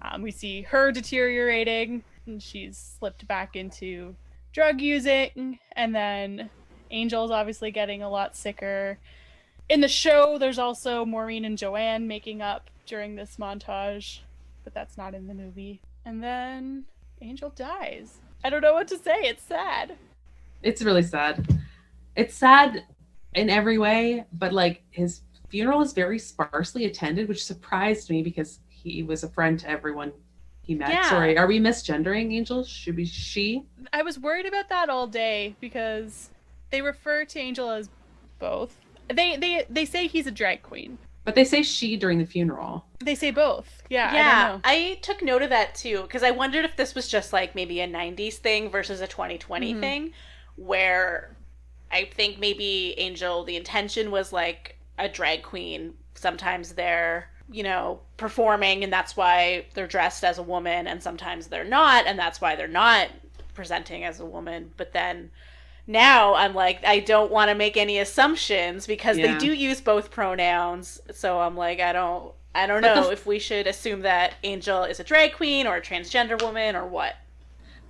S3: Mm-hmm. We see her deteriorating, and she's slipped back into drug using, and then Angel's obviously getting a lot sicker. In the show, there's also Maureen and Joanne making up during this montage, but that's not in the movie. And then Angel dies. I don't know what to say. It's sad.
S2: It's really sad. It's sad in every way, but like his funeral is very sparsely attended, which surprised me because he was a friend to everyone he met. Yeah. Sorry, are we misgendering Angel? Should be she?
S3: I was worried about that all day because they refer to Angel as both. They say he's a drag queen.
S2: But they say she during the funeral.
S3: They say both. Yeah,
S1: I
S3: don't know.
S1: I took note of that too, because I wondered if this was just like maybe a 90s thing versus a 2020 thing, where I think maybe Angel, the intention was like a drag queen. Sometimes they're, performing and that's why they're dressed as a woman, and sometimes they're not, and that's why they're not presenting as a woman. But then now I'm like, I don't want to make any assumptions because they do use both pronouns. So I'm like, I don't know if we should assume that Angel is a drag queen or a transgender woman or what.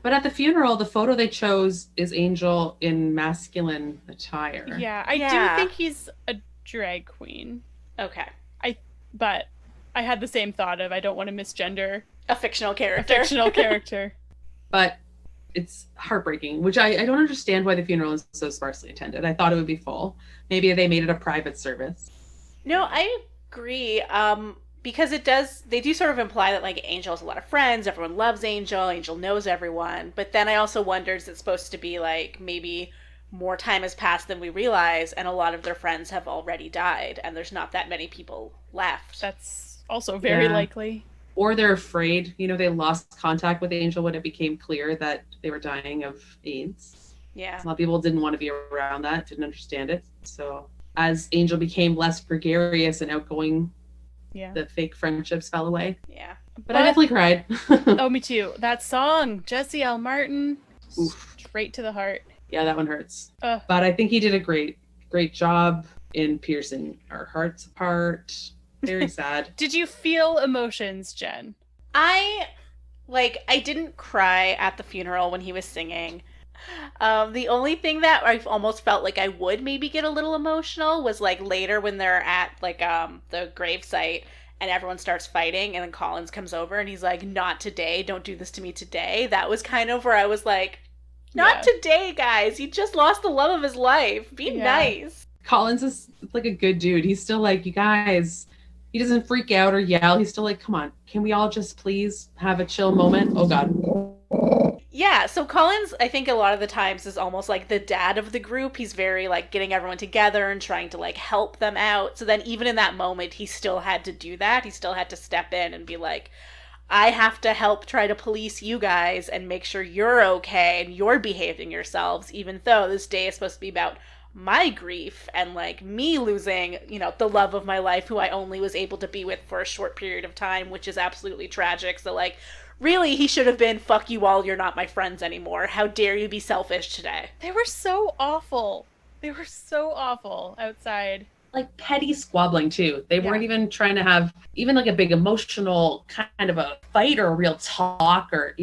S2: But at the funeral, the photo they chose is Angel in masculine attire.
S3: Yeah, I do think he's a drag queen.
S1: Okay.
S3: But I had the same thought of I don't want to misgender
S1: a fictional character.
S2: But it's heartbreaking, which I don't understand why the funeral is so sparsely attended. I thought it would be full. Maybe they made it a private service.
S1: No, I agree. Because they do sort of imply that like Angel has a lot of friends, everyone loves Angel knows everyone. But then I also wonder, is it supposed to be like maybe more time has passed than we realize and a lot of their friends have already died and there's not that many people left?
S3: That's also very likely.
S2: Or they're afraid, they lost contact with Angel when it became clear that they were dying of AIDS.
S1: Yeah.
S2: A lot of people didn't want to be around that, didn't understand it. So as Angel became less gregarious and outgoing, the fake friendships fell away.
S1: Yeah.
S2: But I definitely cried.
S3: Oh, me too. That song, Jesse L. Martin, straight to the heart.
S2: Yeah, that one hurts. But I think he did a great job in piercing our hearts apart. Very sad.
S3: Did you feel emotions, Jen?
S1: I didn't cry at the funeral when he was singing. The only thing that I almost felt like I would maybe get a little emotional was like later when they're at like the gravesite and everyone starts fighting and then Collins comes over and he's like, "Not today, don't do this to me today." That was kind of where I was like, not today, guys. He just lost the love of his life. Be nice.
S2: Collins is like a good dude. He's still like, you guys, he doesn't freak out or yell. He's still like, come on, can we all just please have a chill moment? Oh God.
S1: Yeah, so Collins, I think a lot of the times is almost like the dad of the group. He's very like getting everyone together and trying to like help them out. So then even in that moment, he still had to do that. He still had to step in and be like, I have to help try to police you guys and make sure you're okay and you're behaving yourselves, even though this day is supposed to be about my grief and like me losing, the love of my life who I only was able to be with for a short period of time, which is absolutely tragic. So like, really, he should have been, fuck you all, you're not my friends anymore. How dare you be selfish today?
S3: They were so awful. They were so awful outside.
S2: Like petty squabbling too. They weren't even trying to have even like a big emotional kind of a fight or a real talk or,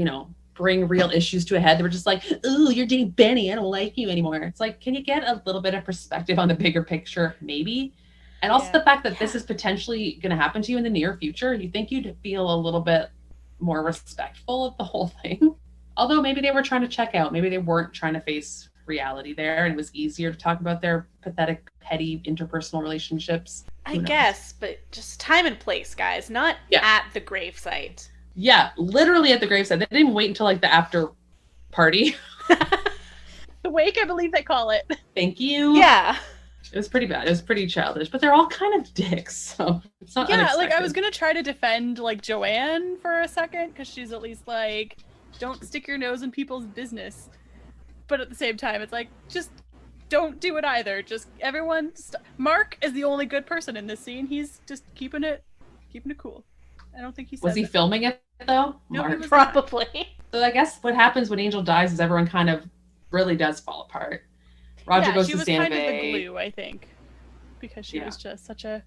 S2: bring real issues to a head. They were just like, ooh, you're dating Benny. I don't like you anymore. It's like, can you get a little bit of perspective on the bigger picture? Maybe. And also the fact that this is potentially going to happen to you in the near future. You think you'd feel a little bit more respectful of the whole thing. Although maybe they were trying to check out. Maybe they weren't trying to face reality there, and it was easier to talk about their pathetic, petty interpersonal relationships.
S1: I guess, but just time and place, guys, not at the gravesite.
S2: Yeah, literally at the gravesite. They didn't even wait until like the after party.
S3: The wake, I believe they call it.
S2: Thank you.
S1: Yeah.
S2: It was pretty bad. It was pretty childish, but they're all kind of dicks, so it's not unexpected.
S3: Like I was gonna try to defend like Joanne for a second because she's at least like, don't stick your nose in people's business. But at the same time, it's like, just don't do it either. Just everyone. Mark is the only good person in this scene. He's just keeping it cool. I don't think he
S2: was he filming it though?
S3: No,
S2: Mark?
S3: he was
S1: Probably.
S3: Not.
S2: So I guess what happens when Angel dies is everyone kind of really does fall apart. Roger goes to Santa Fe.
S3: She was kind of the glue, I think, because she was just such a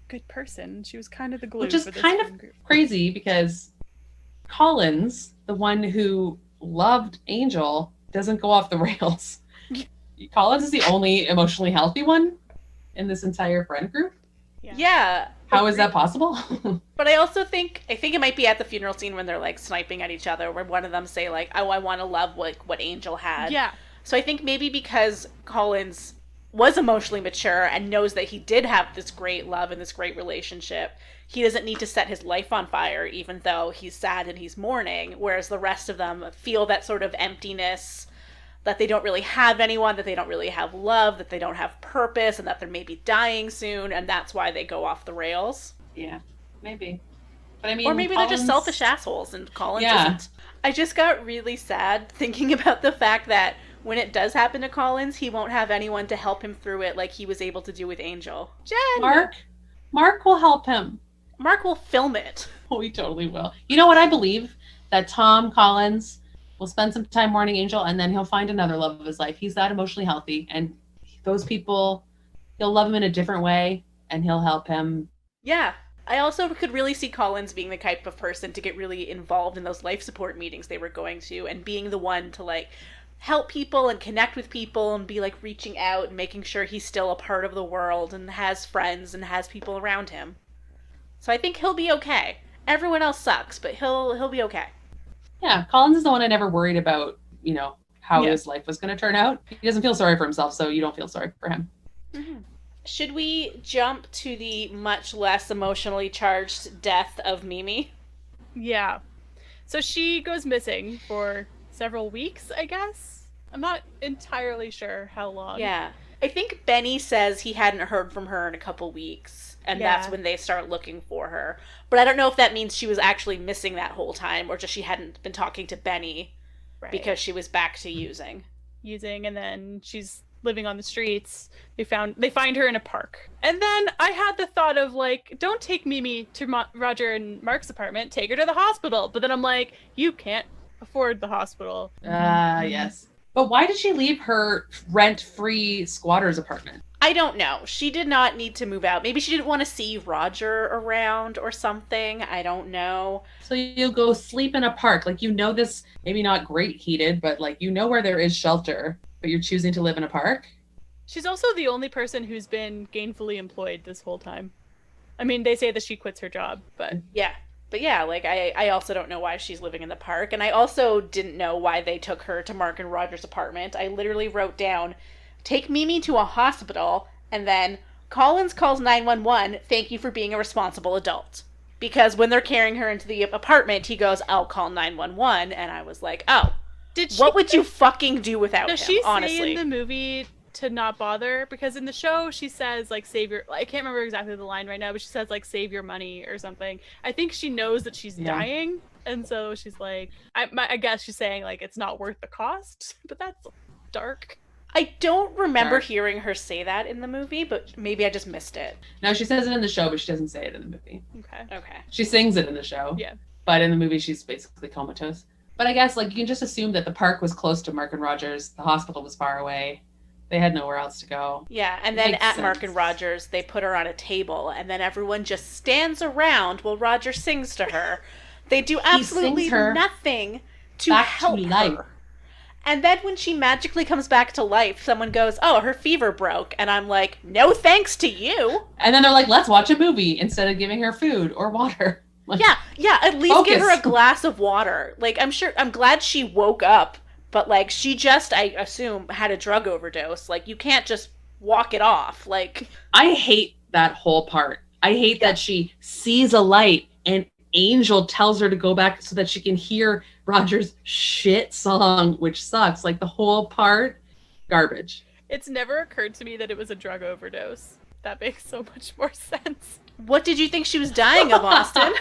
S3: good person. She was kind of the glue.
S2: Which is
S3: for this
S2: kind of
S3: group.
S2: Crazy because Collins, the one who loved Angel, doesn't go off the rails. Collins is the only emotionally healthy one in this entire friend group.
S1: Yeah.
S2: How is that possible?
S1: But I also think it might be at the funeral scene when they're like sniping at each other, where one of them say like, "Oh, I want to love what Angel had."
S3: Yeah.
S1: So I think maybe because Collins was emotionally mature and knows that he did have this great love and this great relationship, he doesn't need to set his life on fire, even though he's sad and he's mourning, whereas the rest of them feel that sort of emptiness, that they don't really have anyone, that they don't really have love, that they don't have purpose, and that they're maybe dying soon, and that's why they go off the rails.
S2: Yeah, maybe. But I mean,
S1: or maybe they're just selfish assholes, and Collins isn't. I just got really sad thinking about the fact that when it does happen to Collins, he won't have anyone to help him through it like he was able to do with Angel.
S3: Jen!
S2: Mark will help him.
S1: Mark will film it.
S2: Oh, he totally will. You know what I believe? That Tom Collins will spend some time mourning Angel, and then he'll find another love of his life. He's that emotionally healthy, and those people, he'll love him in a different way, and he'll help him.
S1: Yeah. I also could really see Collins being the type of person to get really involved in those life support meetings they were going to, and being the one to like help people and connect with people and be like reaching out and making sure he's still a part of the world and has friends and has people around him. So I think he'll be okay. Everyone else sucks, but he'll be okay.
S2: Yeah, Collins is the one I never worried about, how his life was going to turn out. He doesn't feel sorry for himself, so you don't feel sorry for him.
S1: Mm-hmm. Should we jump to the much less emotionally charged death of Mimi?
S3: Yeah. So she goes missing for several weeks, I guess. I'm not entirely sure how long.
S1: Yeah. I think Benny says he hadn't heard from her in a couple weeks, and that's when they start looking for her. But I don't know if that means she was actually missing that whole time, or just she hadn't been talking to Benny because she was back to using, and
S3: then she's living on the streets. They find her in a park. And then I had the thought of like, don't take Mimi to Roger and Mark's apartment, take her to the hospital. But then I'm like, you can't afford the hospital.
S2: Yes. But why did she leave her rent-free squatter's apartment?
S1: I don't know. She did not need to move out. Maybe she didn't want to see Roger around or something. I don't know.
S2: So you go sleep in a park. Like, this, maybe not great heated, but like, where there is shelter, but you're choosing to live in a park?
S3: She's also the only person who's been gainfully employed this whole time. I mean, they say that she quits her job, but...
S1: Yeah. But yeah, like, I also don't know why she's living in the park. And I also didn't know why they took her to Mark and Roger's apartment. I literally wrote down, take Mimi to a hospital, and then Collins calls 911, thank you for being a responsible adult. Because when they're carrying her into the apartment, he goes, I'll call 911. And I was like, oh, what would you fucking do without him,
S3: does she
S1: honestly?
S3: say in the movie to not bother, because in the show she says like save your, I can't remember exactly the line right now, but she says like save your money or something. I think she knows that she's dying, and so she's like, I guess she's saying like it's not worth the cost, but that's dark.
S1: I don't remember hearing her say that in the movie, but maybe I just missed it.
S2: No, she says it in the show, but she doesn't say it in the movie.
S1: Okay.
S2: She sings it in the show.
S3: Yeah.
S2: But in the movie, she's basically comatose. But I guess, like, you can just assume that the park was close to Mark and Rogers. The hospital was far away. They had nowhere else to go.
S1: Yeah, and then at Mark and Rogers, they put her on a table, and then everyone just stands around while Roger sings to her. They do absolutely nothing to help her. And then when she magically comes back to life, someone goes, oh, her fever broke. And I'm like, no thanks to you.
S2: And then they're like, let's watch a movie instead of giving her food or water. Like,
S1: yeah, at least give her a glass of water. Like, I'm glad she woke up, but like, she just, I assume, had a drug overdose. Like, you can't just walk it off. Like,
S2: I hate that whole part. I hate that she sees a light and Angel tells her to go back so that she can hear Roger's shit song, which sucks. Like, the whole part, garbage.
S3: It's never occurred to me that it was a drug overdose. That makes so much more sense.
S1: What did you think she was dying of, Austin?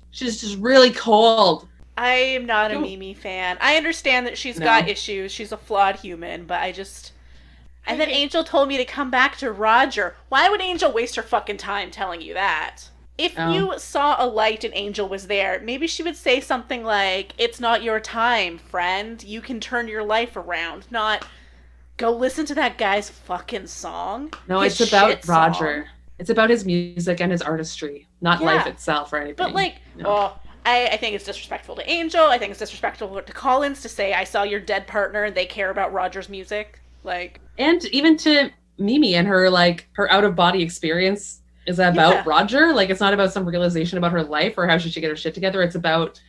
S2: She's just really cold.
S1: I am not a Mimi fan. I understand that she's got issues. She's a flawed human, but I just... And then Angel told me to come back to Roger. Why would Angel waste her fucking time telling you that? If you saw a light and Angel was there, maybe she would say something like, it's not your time, friend. You can turn your life around. Not, go listen to that guy's fucking song.
S2: No, it's about Roger. It's about his music and his artistry, not life itself or anything.
S1: But like, I think it's disrespectful to Angel. I think it's disrespectful to Collins to say, I saw your dead partner and they care about Roger's music. Like, and
S2: even to Mimi and her, like, her out-of-body experience is about Roger. Like, it's not about some realization about her life or how she should get her shit together. It's about,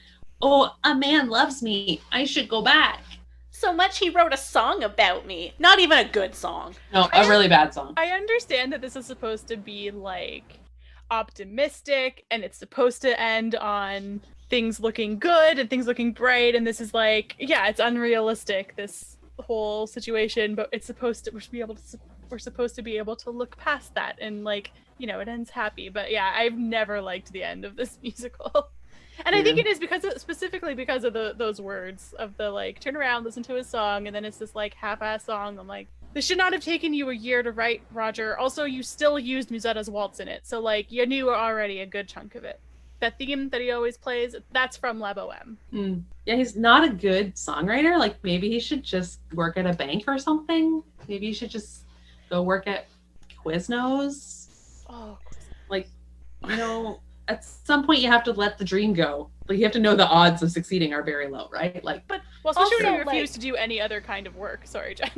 S2: oh, a man loves me. I should go back.
S1: So much he wrote a song about me. Not even a good song.
S2: No, a really bad song.
S3: I understand that this is supposed to be, like, optimistic, and it's supposed to end on things looking good and things looking bright, and this is like, yeah, it's unrealistic, this whole situation, but it's supposed to, we're supposed to be able to look past that, and, like, you know, it ends happy. But yeah, I've never liked the end of this musical. And I think it is specifically because of those words of the, like, turn around, listen to his song, and then it's this, like, half-ass song. I'm like, this should not have taken you a year to write, Roger. Also, you still used Musetta's waltz in it, so, like, you knew already a good chunk of it. That theme that he always plays, that's from La Boheme.
S2: Yeah, he's not a good songwriter. Like, maybe he should just work at a bank or something. Maybe he should just go work at Quiznos.
S3: Oh,
S2: like, you know, at some point you have to let the dream go. Like, you have to know the odds of succeeding are very low, right? Like,
S3: but especially when you refuse to do any other kind of work. Sorry, Jen.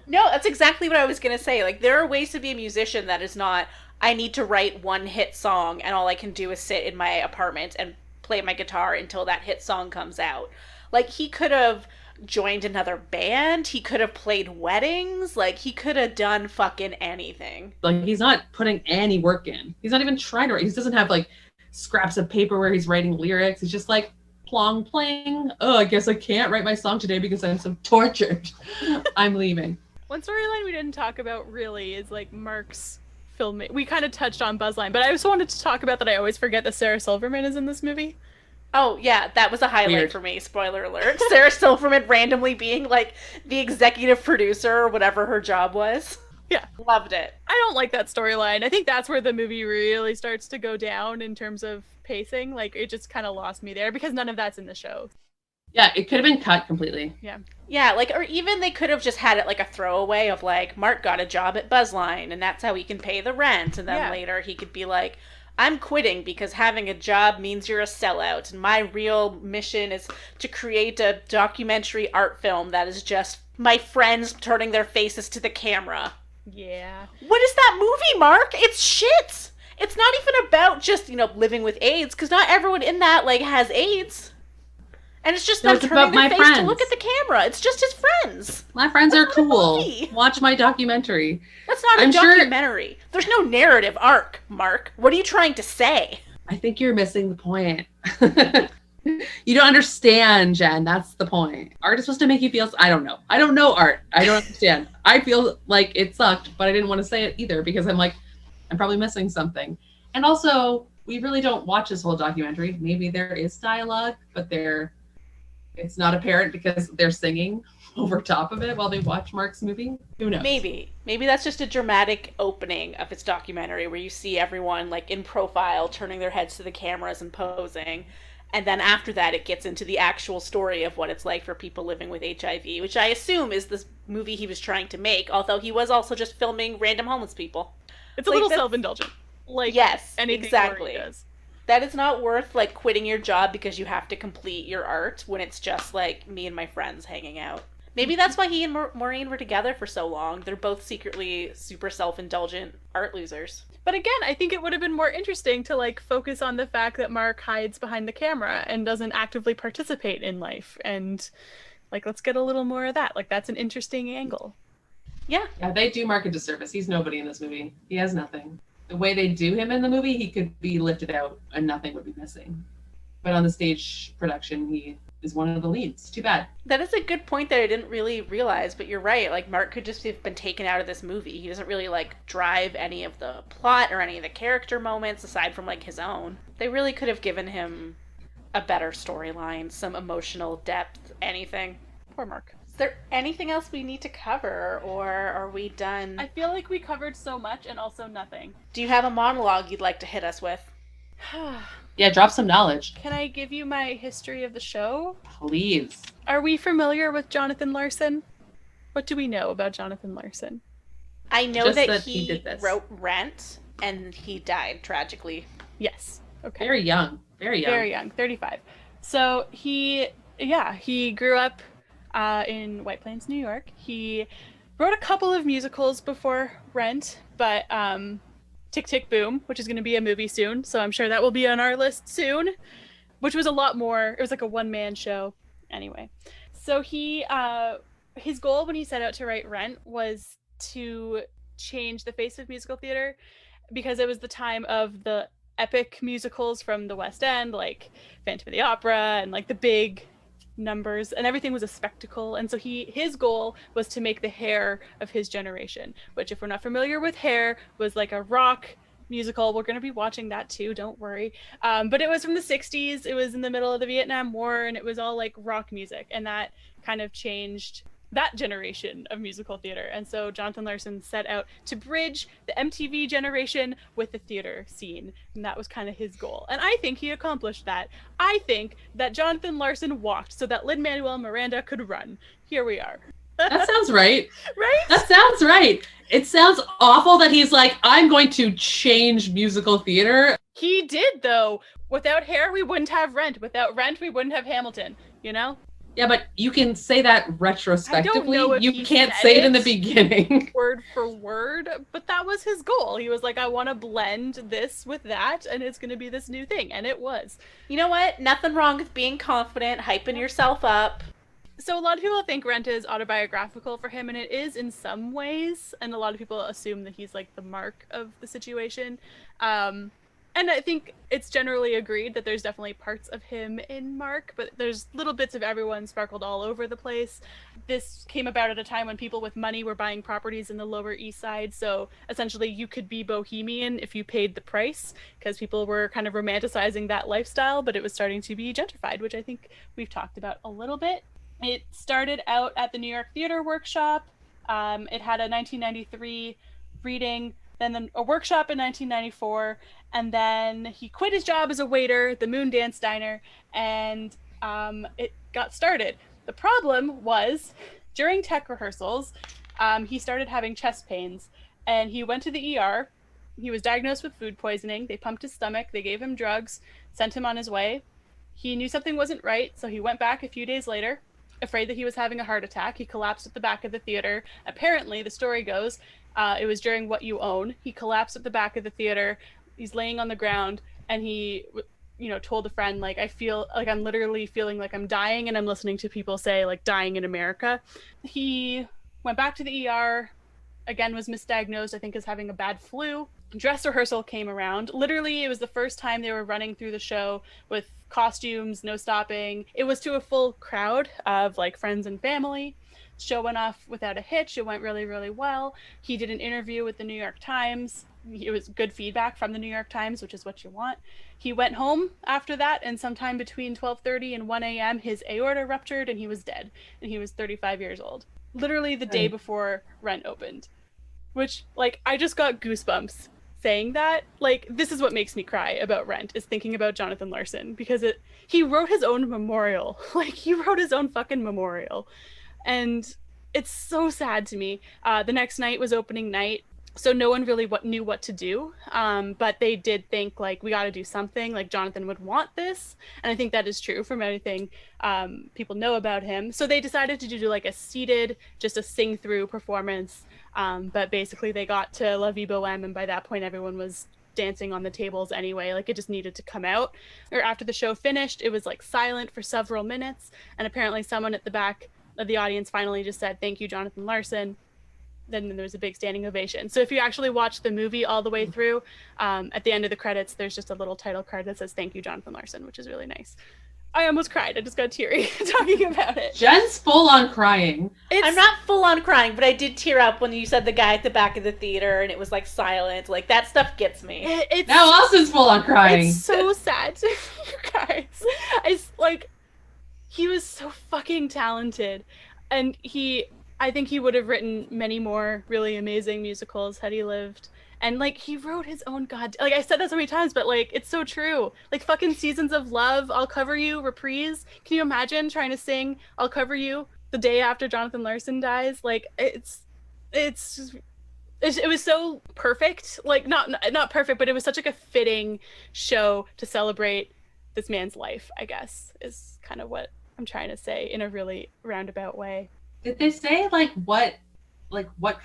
S1: No, that's exactly what I was gonna say. Like, there are ways to be a musician that is not, I need to write one hit song and all I can do is sit in my apartment and play my guitar until that hit song comes out. Like, he could have joined another band. He could have played weddings. Like, he could have done fucking anything.
S2: Like, he's not putting any work in. He's not even trying to write. He doesn't have, like, scraps of paper where he's writing lyrics. He's just like, plong plang. Oh, I guess I can't write my song today because I'm so tortured. I'm leaving.
S3: One storyline we didn't talk about really is, like, Mark's filming. We kind of touched on Buzzline, but I also wanted to talk about that I always forget that Sarah Silverman is in this movie.
S1: Oh, yeah, that was a highlight for me. Spoiler alert. Sarah Silverman randomly being, like, the executive producer or whatever her job was.
S3: Yeah.
S1: Loved it.
S3: I don't like that storyline. I think that's where the movie really starts to go down in terms of pacing. Like, it just kind of lost me there because none of that's in the show.
S2: Yeah, it could have been cut completely.
S3: Yeah.
S1: Yeah, like, or even they could have just had it like a throwaway of, like, Mark got a job at Buzzline and that's how he can pay the rent. And then later he could be like, I'm quitting because having a job means you're a sellout. And my real mission is to create a documentary art film that is just my friends turning their faces to the camera.
S3: Yeah.
S1: What is that movie, Mark? It's shit. It's not even about just, you know, living with AIDS, because not everyone in that, like, has AIDS. And it's just them turning their face to look at the camera. It's just his friends.
S2: My friends are cool. Watch my documentary.
S1: That's not a documentary. There's no narrative arc, Mark. What are you trying to say?
S2: I think you're missing the point. You don't understand, Jen. That's the point. Art is supposed to make you feel... I don't know. I don't know art. I don't understand. I feel like it sucked, but I didn't want to say it either because I'm like, I'm probably missing something. And also, we really don't watch this whole documentary. Maybe there is dialogue, but it's not apparent because they're singing over top of it while they watch Mark's movie. Who knows?
S1: Maybe that's just a dramatic opening of its documentary where you see everyone like in profile turning their heads to the cameras and posing, and then after that it gets into the actual story of what it's like for people living with HIV, which I assume is this movie he was trying to make, although he was also just filming random homeless people.
S3: It's a little self-indulgent. Like,
S1: yes,
S3: anything
S1: exactly.
S3: does.
S1: That is not worth like quitting your job because you have to complete your art when it's just like me and my friends hanging out. Maybe that's why he and Maureen were together for so long. They're both secretly super self-indulgent art losers.
S3: But again, I think it would have been more interesting to like focus on the fact that Mark hides behind the camera and doesn't actively participate in life. And like, let's get a little more of that. Like, that's an interesting angle.
S1: Yeah.
S2: Yeah, they do Mark a disservice. He's nobody in this movie. He has nothing. The way they do him in the movie, he could be lifted out and nothing would be missing. But on the stage production, he is one of the leads. Too bad.
S1: That is a good point that I didn't really realize, but you're right. Like, Mark could just have been taken out of this movie. He doesn't really, like, drive any of the plot or any of the character moments aside from, like, his own. They really could have given him a better storyline, some emotional depth, anything.
S3: Poor Mark.
S1: Is there anything else we need to cover, or are we done?
S3: I feel like we covered so much and also nothing.
S1: Do you have a monologue you'd like to hit us with?
S2: Yeah, drop some knowledge.
S3: Can I give you my history of the show?
S2: Please.
S3: Are we familiar with Jonathan Larson? What do we know about Jonathan Larson?
S1: I know
S2: Just
S1: that
S2: he did
S1: he
S2: this.
S1: wrote Rent, and he died tragically.
S3: Yes. Okay.
S2: Very young. Very young.
S3: Very young, 35. So he grew up in White Plains, New York. He wrote a couple of musicals before Rent, but Tick, Tick, Boom, which is going to be a movie soon, so I'm sure that will be on our list soon, which was a lot more. It was like a one-man show. Anyway, so his goal when he set out to write Rent was to change the face of musical theater, because it was the time of the epic musicals from the West End, like Phantom of the Opera, and like the big numbers, and everything was a spectacle. And so his goal was to make the Hair of his generation, which, if we're not familiar with Hair, was like a rock musical. We're going to be watching that too, don't worry. But it was from the 60s. It was in the middle of the Vietnam War, and it was all like rock music, and that kind of changed that generation of musical theater. And so Jonathan Larson set out to bridge the MTV generation with the theater scene, and that was kind of his goal. And I think he accomplished that. I think that Jonathan Larson walked so that Lin-Manuel Miranda could run. Here we are.
S2: That sounds right.
S3: Right?
S2: That sounds right. It sounds awful that he's like, I'm going to change musical theater.
S3: He did, though. Without Hair, we wouldn't have Rent. Without Rent, we wouldn't have Hamilton, you know?
S2: Yeah, but you can say that retrospectively.
S3: I don't know if
S2: you
S3: he
S2: can't
S3: said
S2: say it in
S3: it
S2: the beginning.
S3: word for word, but that was his goal. He was like, I want to blend this with that, and it's going to be this new thing, and it was.
S1: You know what? Nothing wrong with being confident, hyping yourself up.
S3: So a lot of people think Rent is autobiographical for him, and it is in some ways, and a lot of people assume that he's like the Mark of the situation. And I think it's generally agreed that there's definitely parts of him in Mark, but there's little bits of everyone sparkled all over the place. This came about at a time when people with money were buying properties in the Lower East Side, so essentially you could be bohemian if you paid the price, because people were kind of romanticizing that lifestyle, but it was starting to be gentrified, which I think we've talked about a little bit. It started out at the New York Theater Workshop. It had a 1993 reading, then a workshop in 1994, and then he quit his job as a waiter at the Moon Dance Diner, and it got started. The problem was, during tech rehearsals, he started having chest pains, and he went to the ER. He was diagnosed with food poisoning. They pumped his stomach, they gave him drugs, sent him on his way. He knew something wasn't right, so he went back a few days later, afraid that he was having a heart attack. He collapsed at the back of the theater. Apparently, the story goes, it was during What You Own. He collapsed at the back of the theater. He's laying on the ground, and he, told a friend, like, I feel like I'm literally feeling like I'm dying, and I'm listening to people say, like, dying in America. He went back to the ER, again was misdiagnosed, I think, as having a bad flu. Dress rehearsal came around. Literally, it was the first time they were running through the show with costumes, no stopping. It was to a full crowd of, like, friends and family. Show went off without a hitch. It went really, really well. He did an interview with the New York Times. It was good feedback from the New York Times, which is what you want. He went home after that, and sometime between 12:30 and 1 a.m., his aorta ruptured and he was dead. And he was 35 years old. Literally the day before Rent opened. Which, like, I just got goosebumps saying that. Like, this is what makes me cry about Rent, is thinking about Jonathan Larson. Because he wrote his own memorial. Like, he wrote his own fucking memorial. And it's so sad to me. The next night was opening night. So no one really knew what to do, but they did think, like, we got to do something, like Jonathan would want this, and I think that is true from everything people know about him. So they decided to do like a seated, just a sing-through performance, but basically they got to La Vie Boheme, and by that point everyone was dancing on the tables anyway. Like, it just needed to come out. Or after the show finished, it was like silent for several minutes, and apparently someone at the back of the audience finally just said, "Thank you, Jonathan Larson." Then there was a big standing ovation. So if you actually watch the movie all the way through, at the end of the credits, there's just a little title card that says, "Thank you, Jonathan Larson," which is really nice. I almost cried. I just got teary talking about it.
S2: Jen's full on crying.
S1: I'm not full on crying, but I did tear up when you said the guy at the back of the theater and it was like silent. Like, that stuff gets me.
S2: Now Austin's full on crying.
S3: It's so sad to you guys. It's like, he was so fucking talented. And I think he would have written many more really amazing musicals had he lived. And, like, he wrote his own like, I said that so many times, but, like, it's so true. Like, fucking Seasons of Love, I'll Cover You, reprise. Can you imagine trying to sing I'll Cover You the day after Jonathan Larson dies? Like, it was so perfect. Like, not perfect, but it was such, like, a fitting show to celebrate this man's life, I guess, is kind of what I'm trying to say in a really roundabout way.
S2: Did they say what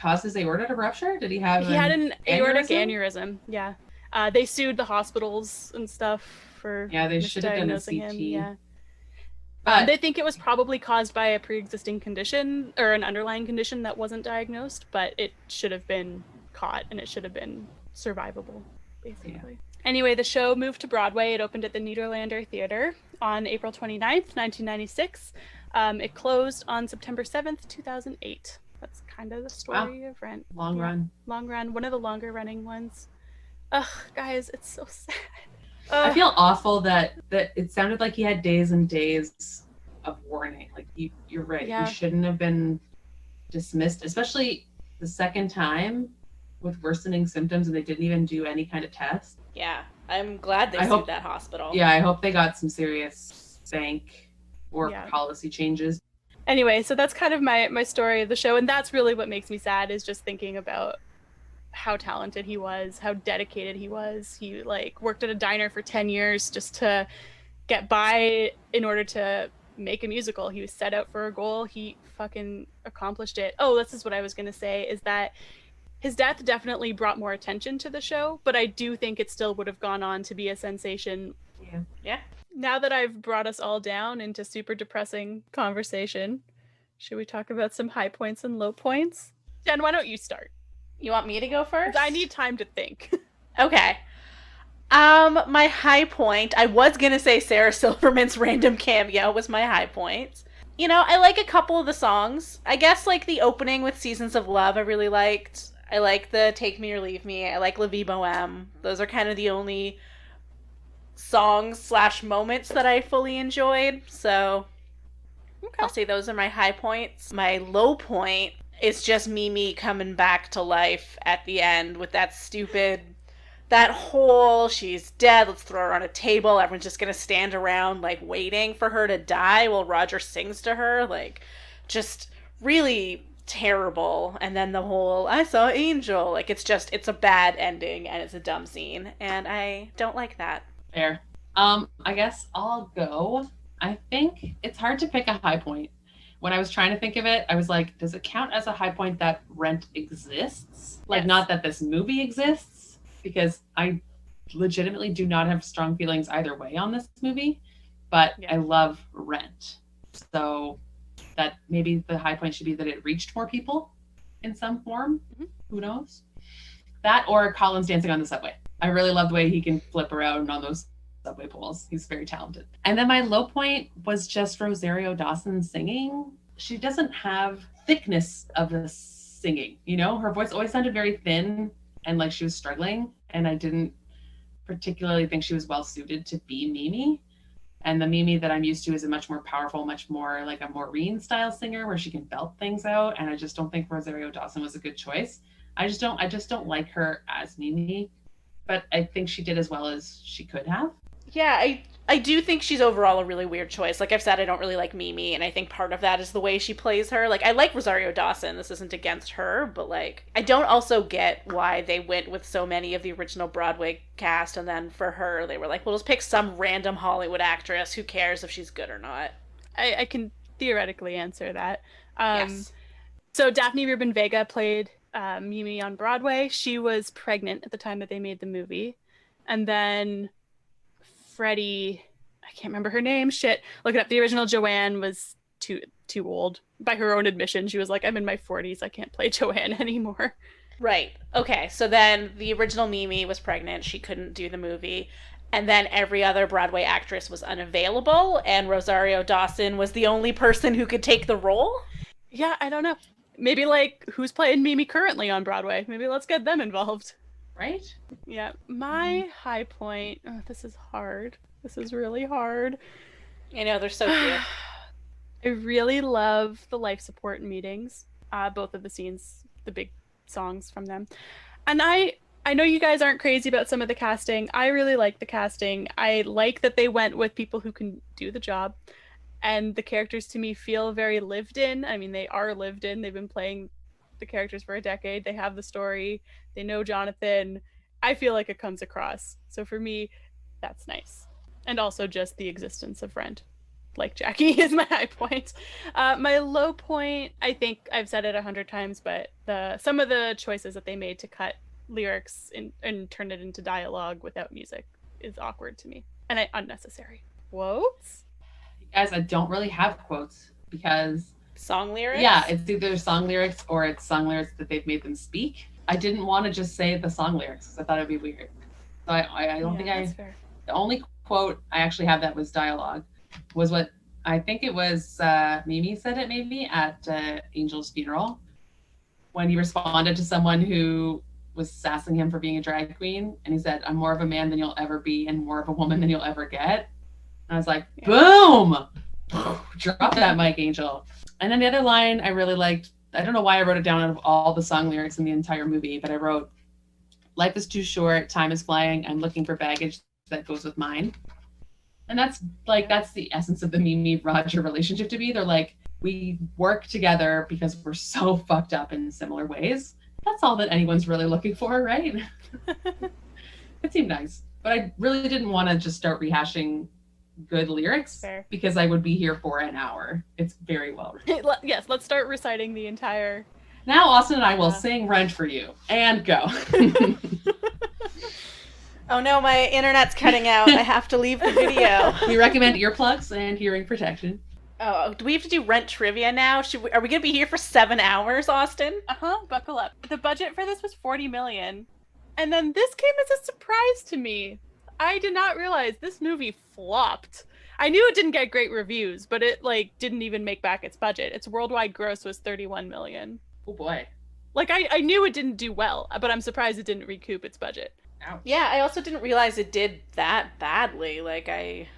S2: caused his aorta to rupture? Did he have?
S3: He had an aortic aneurysm. Yeah, they sued the hospitals and stuff for
S2: they should have done a CT.
S3: him. Yeah,
S2: but
S3: they think it was probably caused by a pre-existing condition or an underlying condition that wasn't diagnosed, but it should have been caught and it should have been survivable, basically. Yeah. Anyway, the show moved to Broadway. It opened at the Niederlander Theater on April 29th, 1996. It closed on September 7th, 2008. That's kind of the story of Rent.
S2: Long run.
S3: One of the longer running ones. Ugh, guys, it's so sad.
S2: I feel awful that it sounded like he had days and days of warning. Like, you're right.
S3: Yeah.
S2: He shouldn't have been dismissed, especially the second time with worsening symptoms, and they didn't even do any kind of test.
S1: Yeah, I'm glad they sued that hospital.
S2: Yeah, I hope they got some serious bank or policy changes.
S3: Anyway, so that's kind of my story of the show, and that's really what makes me sad, is just thinking about how talented he was, how dedicated he was. He, like, worked at a diner for 10 years just to get by in order to make a musical. He was set out for a goal. He fucking accomplished it. Oh, this is what I was going to say, is that his death definitely brought more attention to the show, but I do think it still would have gone on to be a sensation.
S1: Yeah.
S3: Now that I've brought us all down into super depressing conversation, should we talk about some high points and low points? Jen, why don't you start?
S1: You want me to go first?
S3: I need time to think.
S1: Okay. My high point, I was going to say Sarah Silverman's random cameo was my high point. You know, I like a couple of the songs. I guess, like, the opening with Seasons of Love I really liked. I like the Take Me or Leave Me. I like La Vie Boheme. Those are kind of the only songs / moments that I fully enjoyed. So I'll say those are my high points. My low point is just Mimi coming back to life at the end with that whole, she's dead, let's throw her on a table, everyone's just gonna stand around, like, waiting for her to die while Roger sings to her. Like, just really terrible. And then the whole I saw Angel, like, it's a bad ending and it's a dumb scene, and I don't like that.
S2: Fair. I guess I'll go. I think it's hard to pick a high point. When I was trying to think of it, I was like, does it count as a high point that Rent exists? Like, not that this movie exists, because I legitimately do not have strong feelings either way on this movie, but I love Rent. So that maybe the high point should be that it reached more people in some form. Mm-hmm. Who knows? That or Colin's dancing on the subway. I really love the way he can flip around on those subway poles. He's very talented. And then my low point was just Rosario Dawson singing. She doesn't have thickness of the singing. You know, her voice always sounded very thin and like she was struggling, and I didn't particularly think she was well suited to be Mimi. And the Mimi that I'm used to is a much more powerful, much more like a Maureen style singer where she can belt things out. And I just don't think Rosario Dawson was a good choice. I just don't like her as Mimi, but I think she did as well as she could have.
S1: Yeah, I do think she's overall a really weird choice. Like I've said, I don't really like Mimi, and I think part of that is the way she plays her. Like I like Rosario Dawson. This isn't against her, but like I don't also get why they went with so many of the original Broadway cast, and then for her they were like, well, just pick some random Hollywood actress. Who cares if she's good or not?
S3: I can theoretically answer that.
S1: Yes.
S3: So Daphne Rubin Vega played Mimi on Broadway. She was pregnant at the time that they made the movie, and then Freddie, I can't remember her name. Shit. Look it up. The original Joanne was too old. By her own admission, she was like, I'm in my 40s. I can't play Joanne anymore.
S1: Right. Okay. So then the original Mimi was pregnant. She couldn't do the movie. And then every other Broadway actress was unavailable, and Rosario Dawson was the only person who could take the role?
S3: Yeah, I don't know. Maybe like who's playing Mimi currently on Broadway? Maybe let's get them involved.
S2: Right?
S3: Yeah, my high point. Oh, this is hard. This is really hard.
S1: I know, they're so cute.
S3: I really love the life support meetings. Both of the scenes, the big songs from them. And I know you guys aren't crazy about some of the casting. I really like the casting. I like that they went with people who can do the job. And the characters to me feel very lived in. I mean, they are lived in. They've been playing the characters for a decade. They have the story. They know Jonathan. I feel like it comes across. So for me, that's nice. And also just the existence of Rent, like Jackie, is my high point. My low point, I think I've said it 100 times, but some of the choices that they made to cut lyrics and turn it into dialogue without music is awkward to me and unnecessary. Quotes?
S2: Guys, I don't really have quotes because
S1: Song lyrics?
S2: yeah, it's either song lyrics or it's song lyrics that they've made them speak. I didn't want to just say the song lyrics because I thought it'd be weird. So I don't think
S3: that's fair.
S2: The only quote I actually have that was dialogue was what I think it was Mimi said it maybe at Angel's funeral when he responded to someone who was sassing him for being a drag queen, and he said, I'm more of a man than you'll ever be and more of a woman than you'll ever get. And I was like, boom! Drop that mic, Angel. And then the other line I really liked, I don't know why I wrote it down out of all the song lyrics in the entire movie, but I wrote, life is too short, time is flying, I'm looking for baggage that goes with mine. And that's the essence of the Mimi Roger relationship to me. They're like, we work together because we're so fucked up in similar ways. That's all that anyone's really looking for, right? It seemed nice. But I really didn't want to just start rehashing good lyrics because I would be here for an hour. It's very well written.
S3: Yes, let's start reciting the entire...
S2: Now Austin and I will sing Rent for you. And go.
S1: Oh no, my internet's cutting out. I have to leave the video.
S2: We recommend earplugs and hearing protection.
S1: Oh, do we have to do Rent trivia now? Are we going to be here for 7 hours, Austin?
S3: Buckle up. The budget for this was $40 million. And then this came as a surprise to me. I did not realize this movie flopped. I knew it didn't get great reviews, but it didn't even make back its budget. Its worldwide gross was $31 million.
S2: Oh boy.
S3: I knew it didn't do well, but I'm surprised it didn't recoup its budget.
S2: Ouch.
S1: Yeah, I also didn't realize it did that badly. I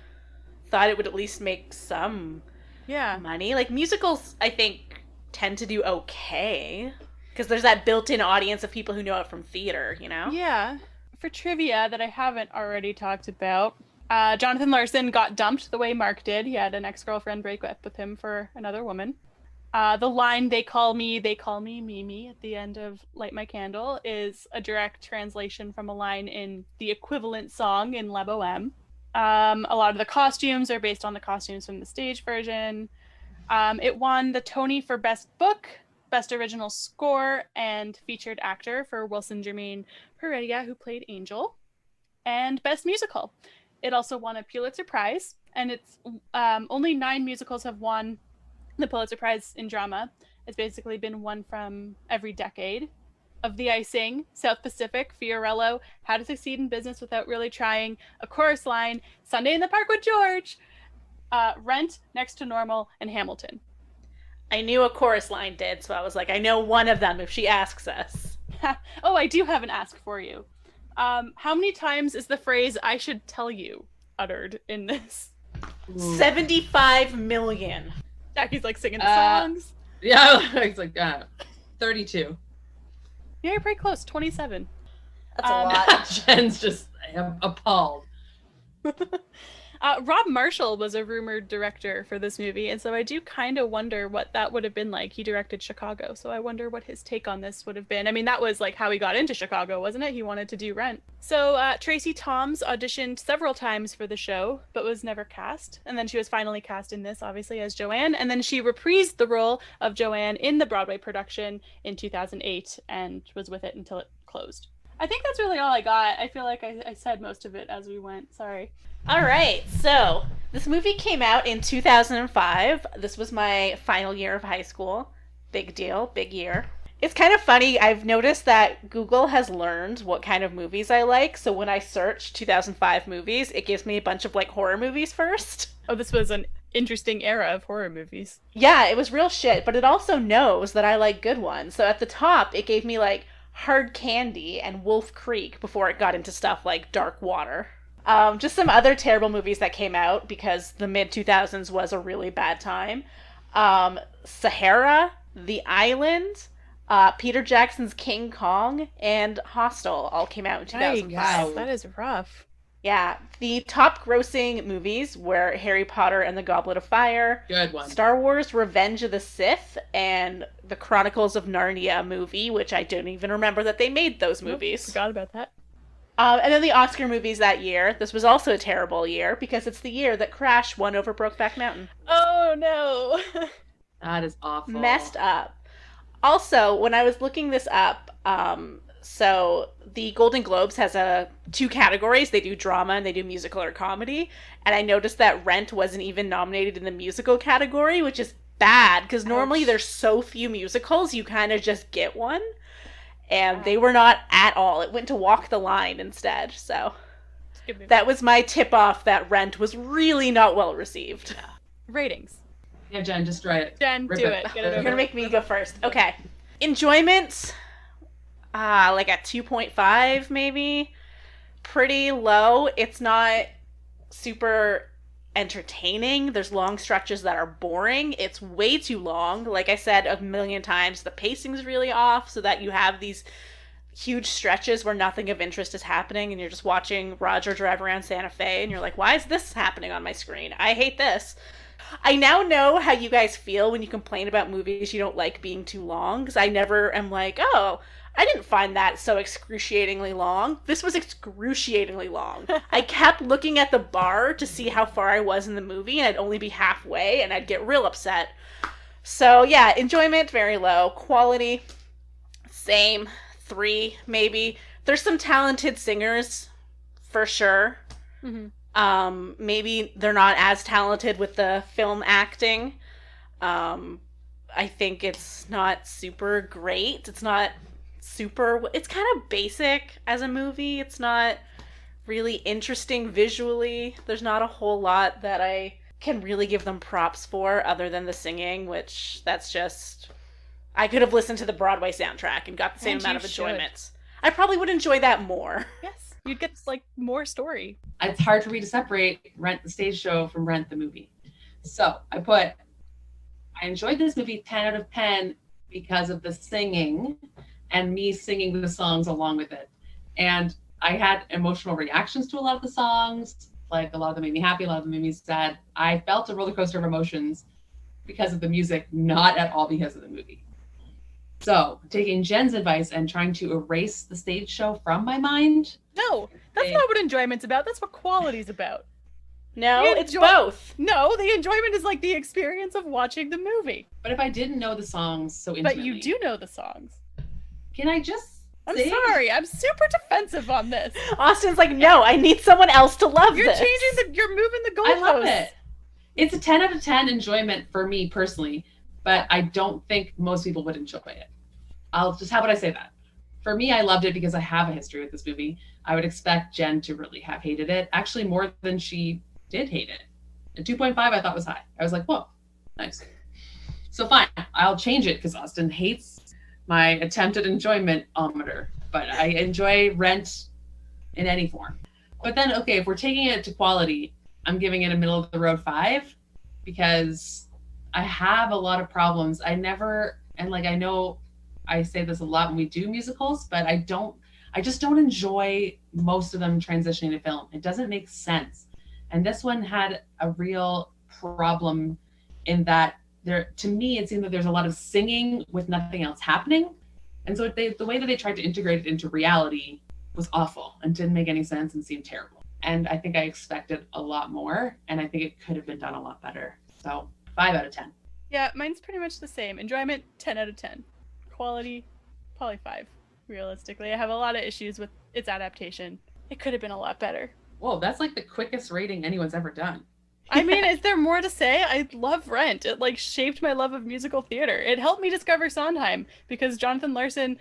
S1: thought it would at least make some money. Musicals, I think, tend to do okay. Because there's that built-in audience of people who know it from theater, you know?
S3: Yeah. For trivia that I haven't already talked about, Jonathan Larson got dumped the way Mark did. He had an ex-girlfriend break up with him for another woman. The line, they call me Mimi, at the end of Light My Candle is a direct translation from a line in the equivalent song in La Boheme. A lot of the costumes are based on the costumes from the stage version. It won the Tony for Best Book, Best Original Score, and Featured Actor for Wilson Jermaine Heredia, who played Angel, and Best Musical. It also won a Pulitzer Prize, and it's only 9 musicals have won the Pulitzer Prize in drama. It's basically been one from every decade. Of the Icing, South Pacific, Fiorello, How to Succeed in Business Without Really Trying, A Chorus Line, Sunday in the Park with George, Rent, Next to Normal, and Hamilton.
S1: I knew a chorus line did, so I was like, I know one of them if she asks us.
S3: Oh, I do have an ask for you. How many times is the phrase "I should tell you" uttered in this?
S1: 75 million.
S3: Jackie's like singing the songs.
S2: Yeah, it's like 32.
S3: Yeah, you're pretty close. 27.
S1: That's a lot.
S2: Jen's just appalled.
S3: Rob Marshall was a rumored director for this movie, and so I do kind of wonder what that would have been like. He directed Chicago, so I wonder what his take on this would have been. I mean, that was like how he got into Chicago, wasn't it? He wanted to do Rent. So Tracy Toms auditioned several times for the show, but was never cast. And then she was finally cast in this, obviously, as Joanne. And then she reprised the role of Joanne in the Broadway production in 2008 and was with it until it closed. I think that's really all I got. I feel like I said most of it as we went. Sorry.
S1: All right, so this movie came out in 2005. This was my final year of high school. Big deal, big year. It's kind of funny. I've noticed that Google has learned what kind of movies I like. So when I search 2005 movies, it gives me a bunch of like horror movies first.
S3: Oh, this was an interesting era of horror movies.
S1: Yeah, it was real shit, but it also knows that I like good ones. So at the top, it gave me like Hard Candy and Wolf Creek before it got into stuff like Dark Water. Just some other terrible movies that came out because the mid-2000s was a really bad time. Sahara, The Island, Peter Jackson's King Kong, and Hostel all came out in 2005.
S3: Yikes, that is rough.
S1: Yeah, the top grossing movies were Harry Potter and the Goblet of Fire,
S2: Good one.
S1: Star Wars Revenge of the Sith, and the Chronicles of Narnia movie, which I don't even remember that they made those movies.
S3: Forgot about that.
S1: And then the Oscar movies that year. This was also a terrible year because it's the year that Crash won over Brokeback Mountain.
S3: Oh, no.
S2: That is awful.
S1: Messed up. Also, when I was looking this up, so the Golden Globes has two categories. They do drama and they do musical or comedy. And I noticed that Rent wasn't even nominated in the musical category, which is bad because normally there's so few musicals, you kind of just get one. And they were not at all. It went to Walk the Line instead. So that was my tip-off that Rent was really not well received.
S3: Yeah. Ratings.
S2: Yeah, Jen, just try it.
S3: Jen, do it. Get it over.
S1: You're going to make me go first. Okay. Enjoyment, like at 2.5 maybe. Pretty low. It's not super entertaining. There's long stretches that are boring. It's way too long. Like I said a million times, the pacing's really off so that you have these huge stretches where nothing of interest is happening and you're just watching Roger drive around Santa Fe and you're like, why is this happening on my screen? I hate this. I now know how you guys feel when you complain about movies you don't like being too long, because I never am like, oh, I didn't find that so excruciatingly long. This was excruciatingly long. I kept looking at the bar to see how far I was in the movie, and I'd only be halfway, and I'd get real upset. So, yeah, enjoyment, very low. Quality, same. 3, maybe. There's some talented singers, for sure. Mm-hmm. Maybe they're not as talented with the film acting. I think it's not super great. It's kind of basic as a movie. It's not really interesting visually. There's not a whole lot that I can really give them props for other than the singing, which that's just... I could have listened to the Broadway soundtrack and got the same amount of enjoyment. I probably would enjoy that more.
S3: Yes, you'd get like more story.
S2: It's hard for me to separate Rent the stage show from Rent the movie. So I enjoyed this movie 10 out of 10 because of the singing and me singing the songs along with it. And I had emotional reactions to a lot of the songs. Like a lot of them made me happy, a lot of them made me sad. I felt a roller coaster of emotions because of the music, not at all because of the movie. So taking Jen's advice and trying to erase the stage show from my mind.
S3: No, that's not what enjoyment's about. That's what quality's about.
S1: No, it's both.
S3: No, the enjoyment is like the experience of watching the movie.
S2: But if I didn't know the songs so intimately.
S3: But you do know the songs.
S2: Can I just
S3: I'm sorry. I'm super defensive on this.
S1: Austin's like, no, I need someone else to love this.
S3: You're moving the goalposts.
S2: I love it. It's a 10 out of 10 enjoyment for me personally, but I don't think most people would enjoy it. How would I say that? For me, I loved it because I have a history with this movie. I would expect Jen to really have hated it, actually more than she did hate it. A 2.5 I thought was high. I was like, whoa, nice. So fine, I'll change it because Austin hates my attempted enjoyment-ometer, but I enjoy Rent in any form. But then, okay, if we're taking it to quality, I'm giving it a middle of the road 5 because I have a lot of problems. I know I say this a lot when we do musicals, but I just don't enjoy most of them transitioning to film. It doesn't make sense. And this one had a real problem in that to me, it seemed that there's a lot of singing with nothing else happening. And so the way that they tried to integrate it into reality was awful and didn't make any sense and seemed terrible. And I think I expected a lot more, and I think it could have been done a lot better. So 5 out of 10.
S3: Yeah, mine's pretty much the same. Enjoyment, 10 out of 10. Quality, probably 5, realistically. I have a lot of issues with its adaptation. It could have been a lot better.
S2: Whoa, that's like the quickest rating anyone's ever done.
S3: I mean, is there more to say? I love Rent. It like shaped my love of musical theater. It helped me discover Sondheim because Jonathan Larson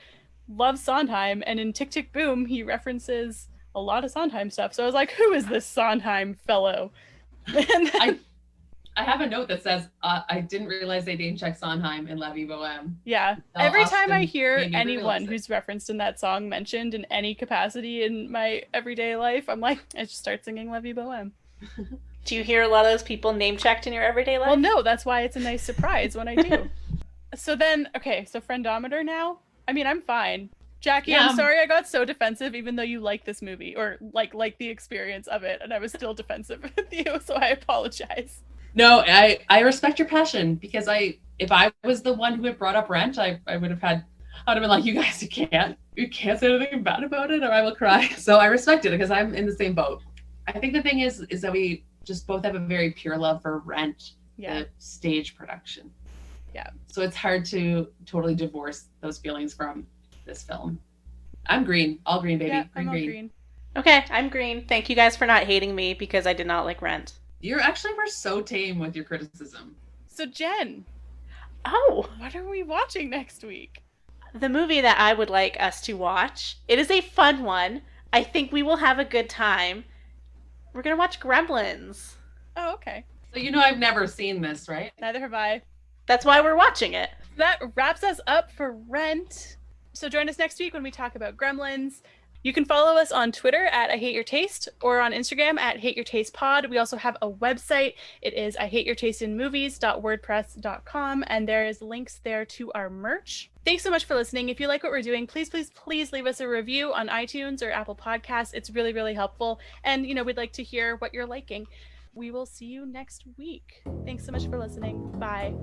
S3: loves Sondheim, and in Tick Tick Boom, he references a lot of Sondheim stuff. So I was like, who is this Sondheim fellow? And then,
S2: I have a note that says, I didn't realize they name checked Sondheim in La Vie Boheme.
S3: yeah.
S2: No,
S3: Every
S2: Austin
S3: time I hear
S2: made me
S3: anyone
S2: realize it.
S3: who's referenced in that song mentioned in any capacity in my everyday life, I'm like, I just start singing La Vie Boheme.
S1: Do you hear a lot of those people name checked in your everyday life?
S3: Well, no, that's why it's a nice surprise when I do. So then, okay, so friendometer now? I mean, I'm fine. Jackie,
S2: Yeah,
S3: I'm sorry I got so defensive even though you like this movie or like the experience of it, and I was still defensive with you, so I apologize.
S2: No, I respect your passion because if I was the one who had brought up Rent, I would have been like, you guys, you can't say anything bad about it or I will cry. So I respect it because I'm in the same boat. I think the thing is that we just both have a very pure love for Rent,
S3: Yeah.
S2: the stage production.
S3: Yeah.
S2: So it's hard to totally divorce those feelings from this film. I'm green. All green, baby.
S3: Yeah,
S2: green,
S3: I'm all
S2: green.
S3: green.
S1: Okay, I'm green. Thank you guys for not hating me because I did not like Rent.
S2: You were so tame with your criticism.
S3: So Jen,
S1: Oh,
S3: what are we watching next week?
S1: the movie that I would like us to watch. It is a fun one. I think we will have a good time. We're going to watch Gremlins.
S3: Oh, okay.
S2: So I've never seen this, right?
S3: Neither have I.
S1: That's why we're watching it.
S3: That wraps us up for Rent. So join us next week when we talk about Gremlins. You can follow us on Twitter at I Hate Your Taste or on Instagram at Hate Your Taste Pod. We also have a website. It is IHateYourTasteInMovies.wordpress.com, and there is links there to our merch. Thanks so much for listening. If you like what we're doing, please leave us a review on iTunes or Apple Podcasts. It's really, really helpful. And, we'd like to hear what you're liking. We will see you next week. Thanks so much for listening. Bye.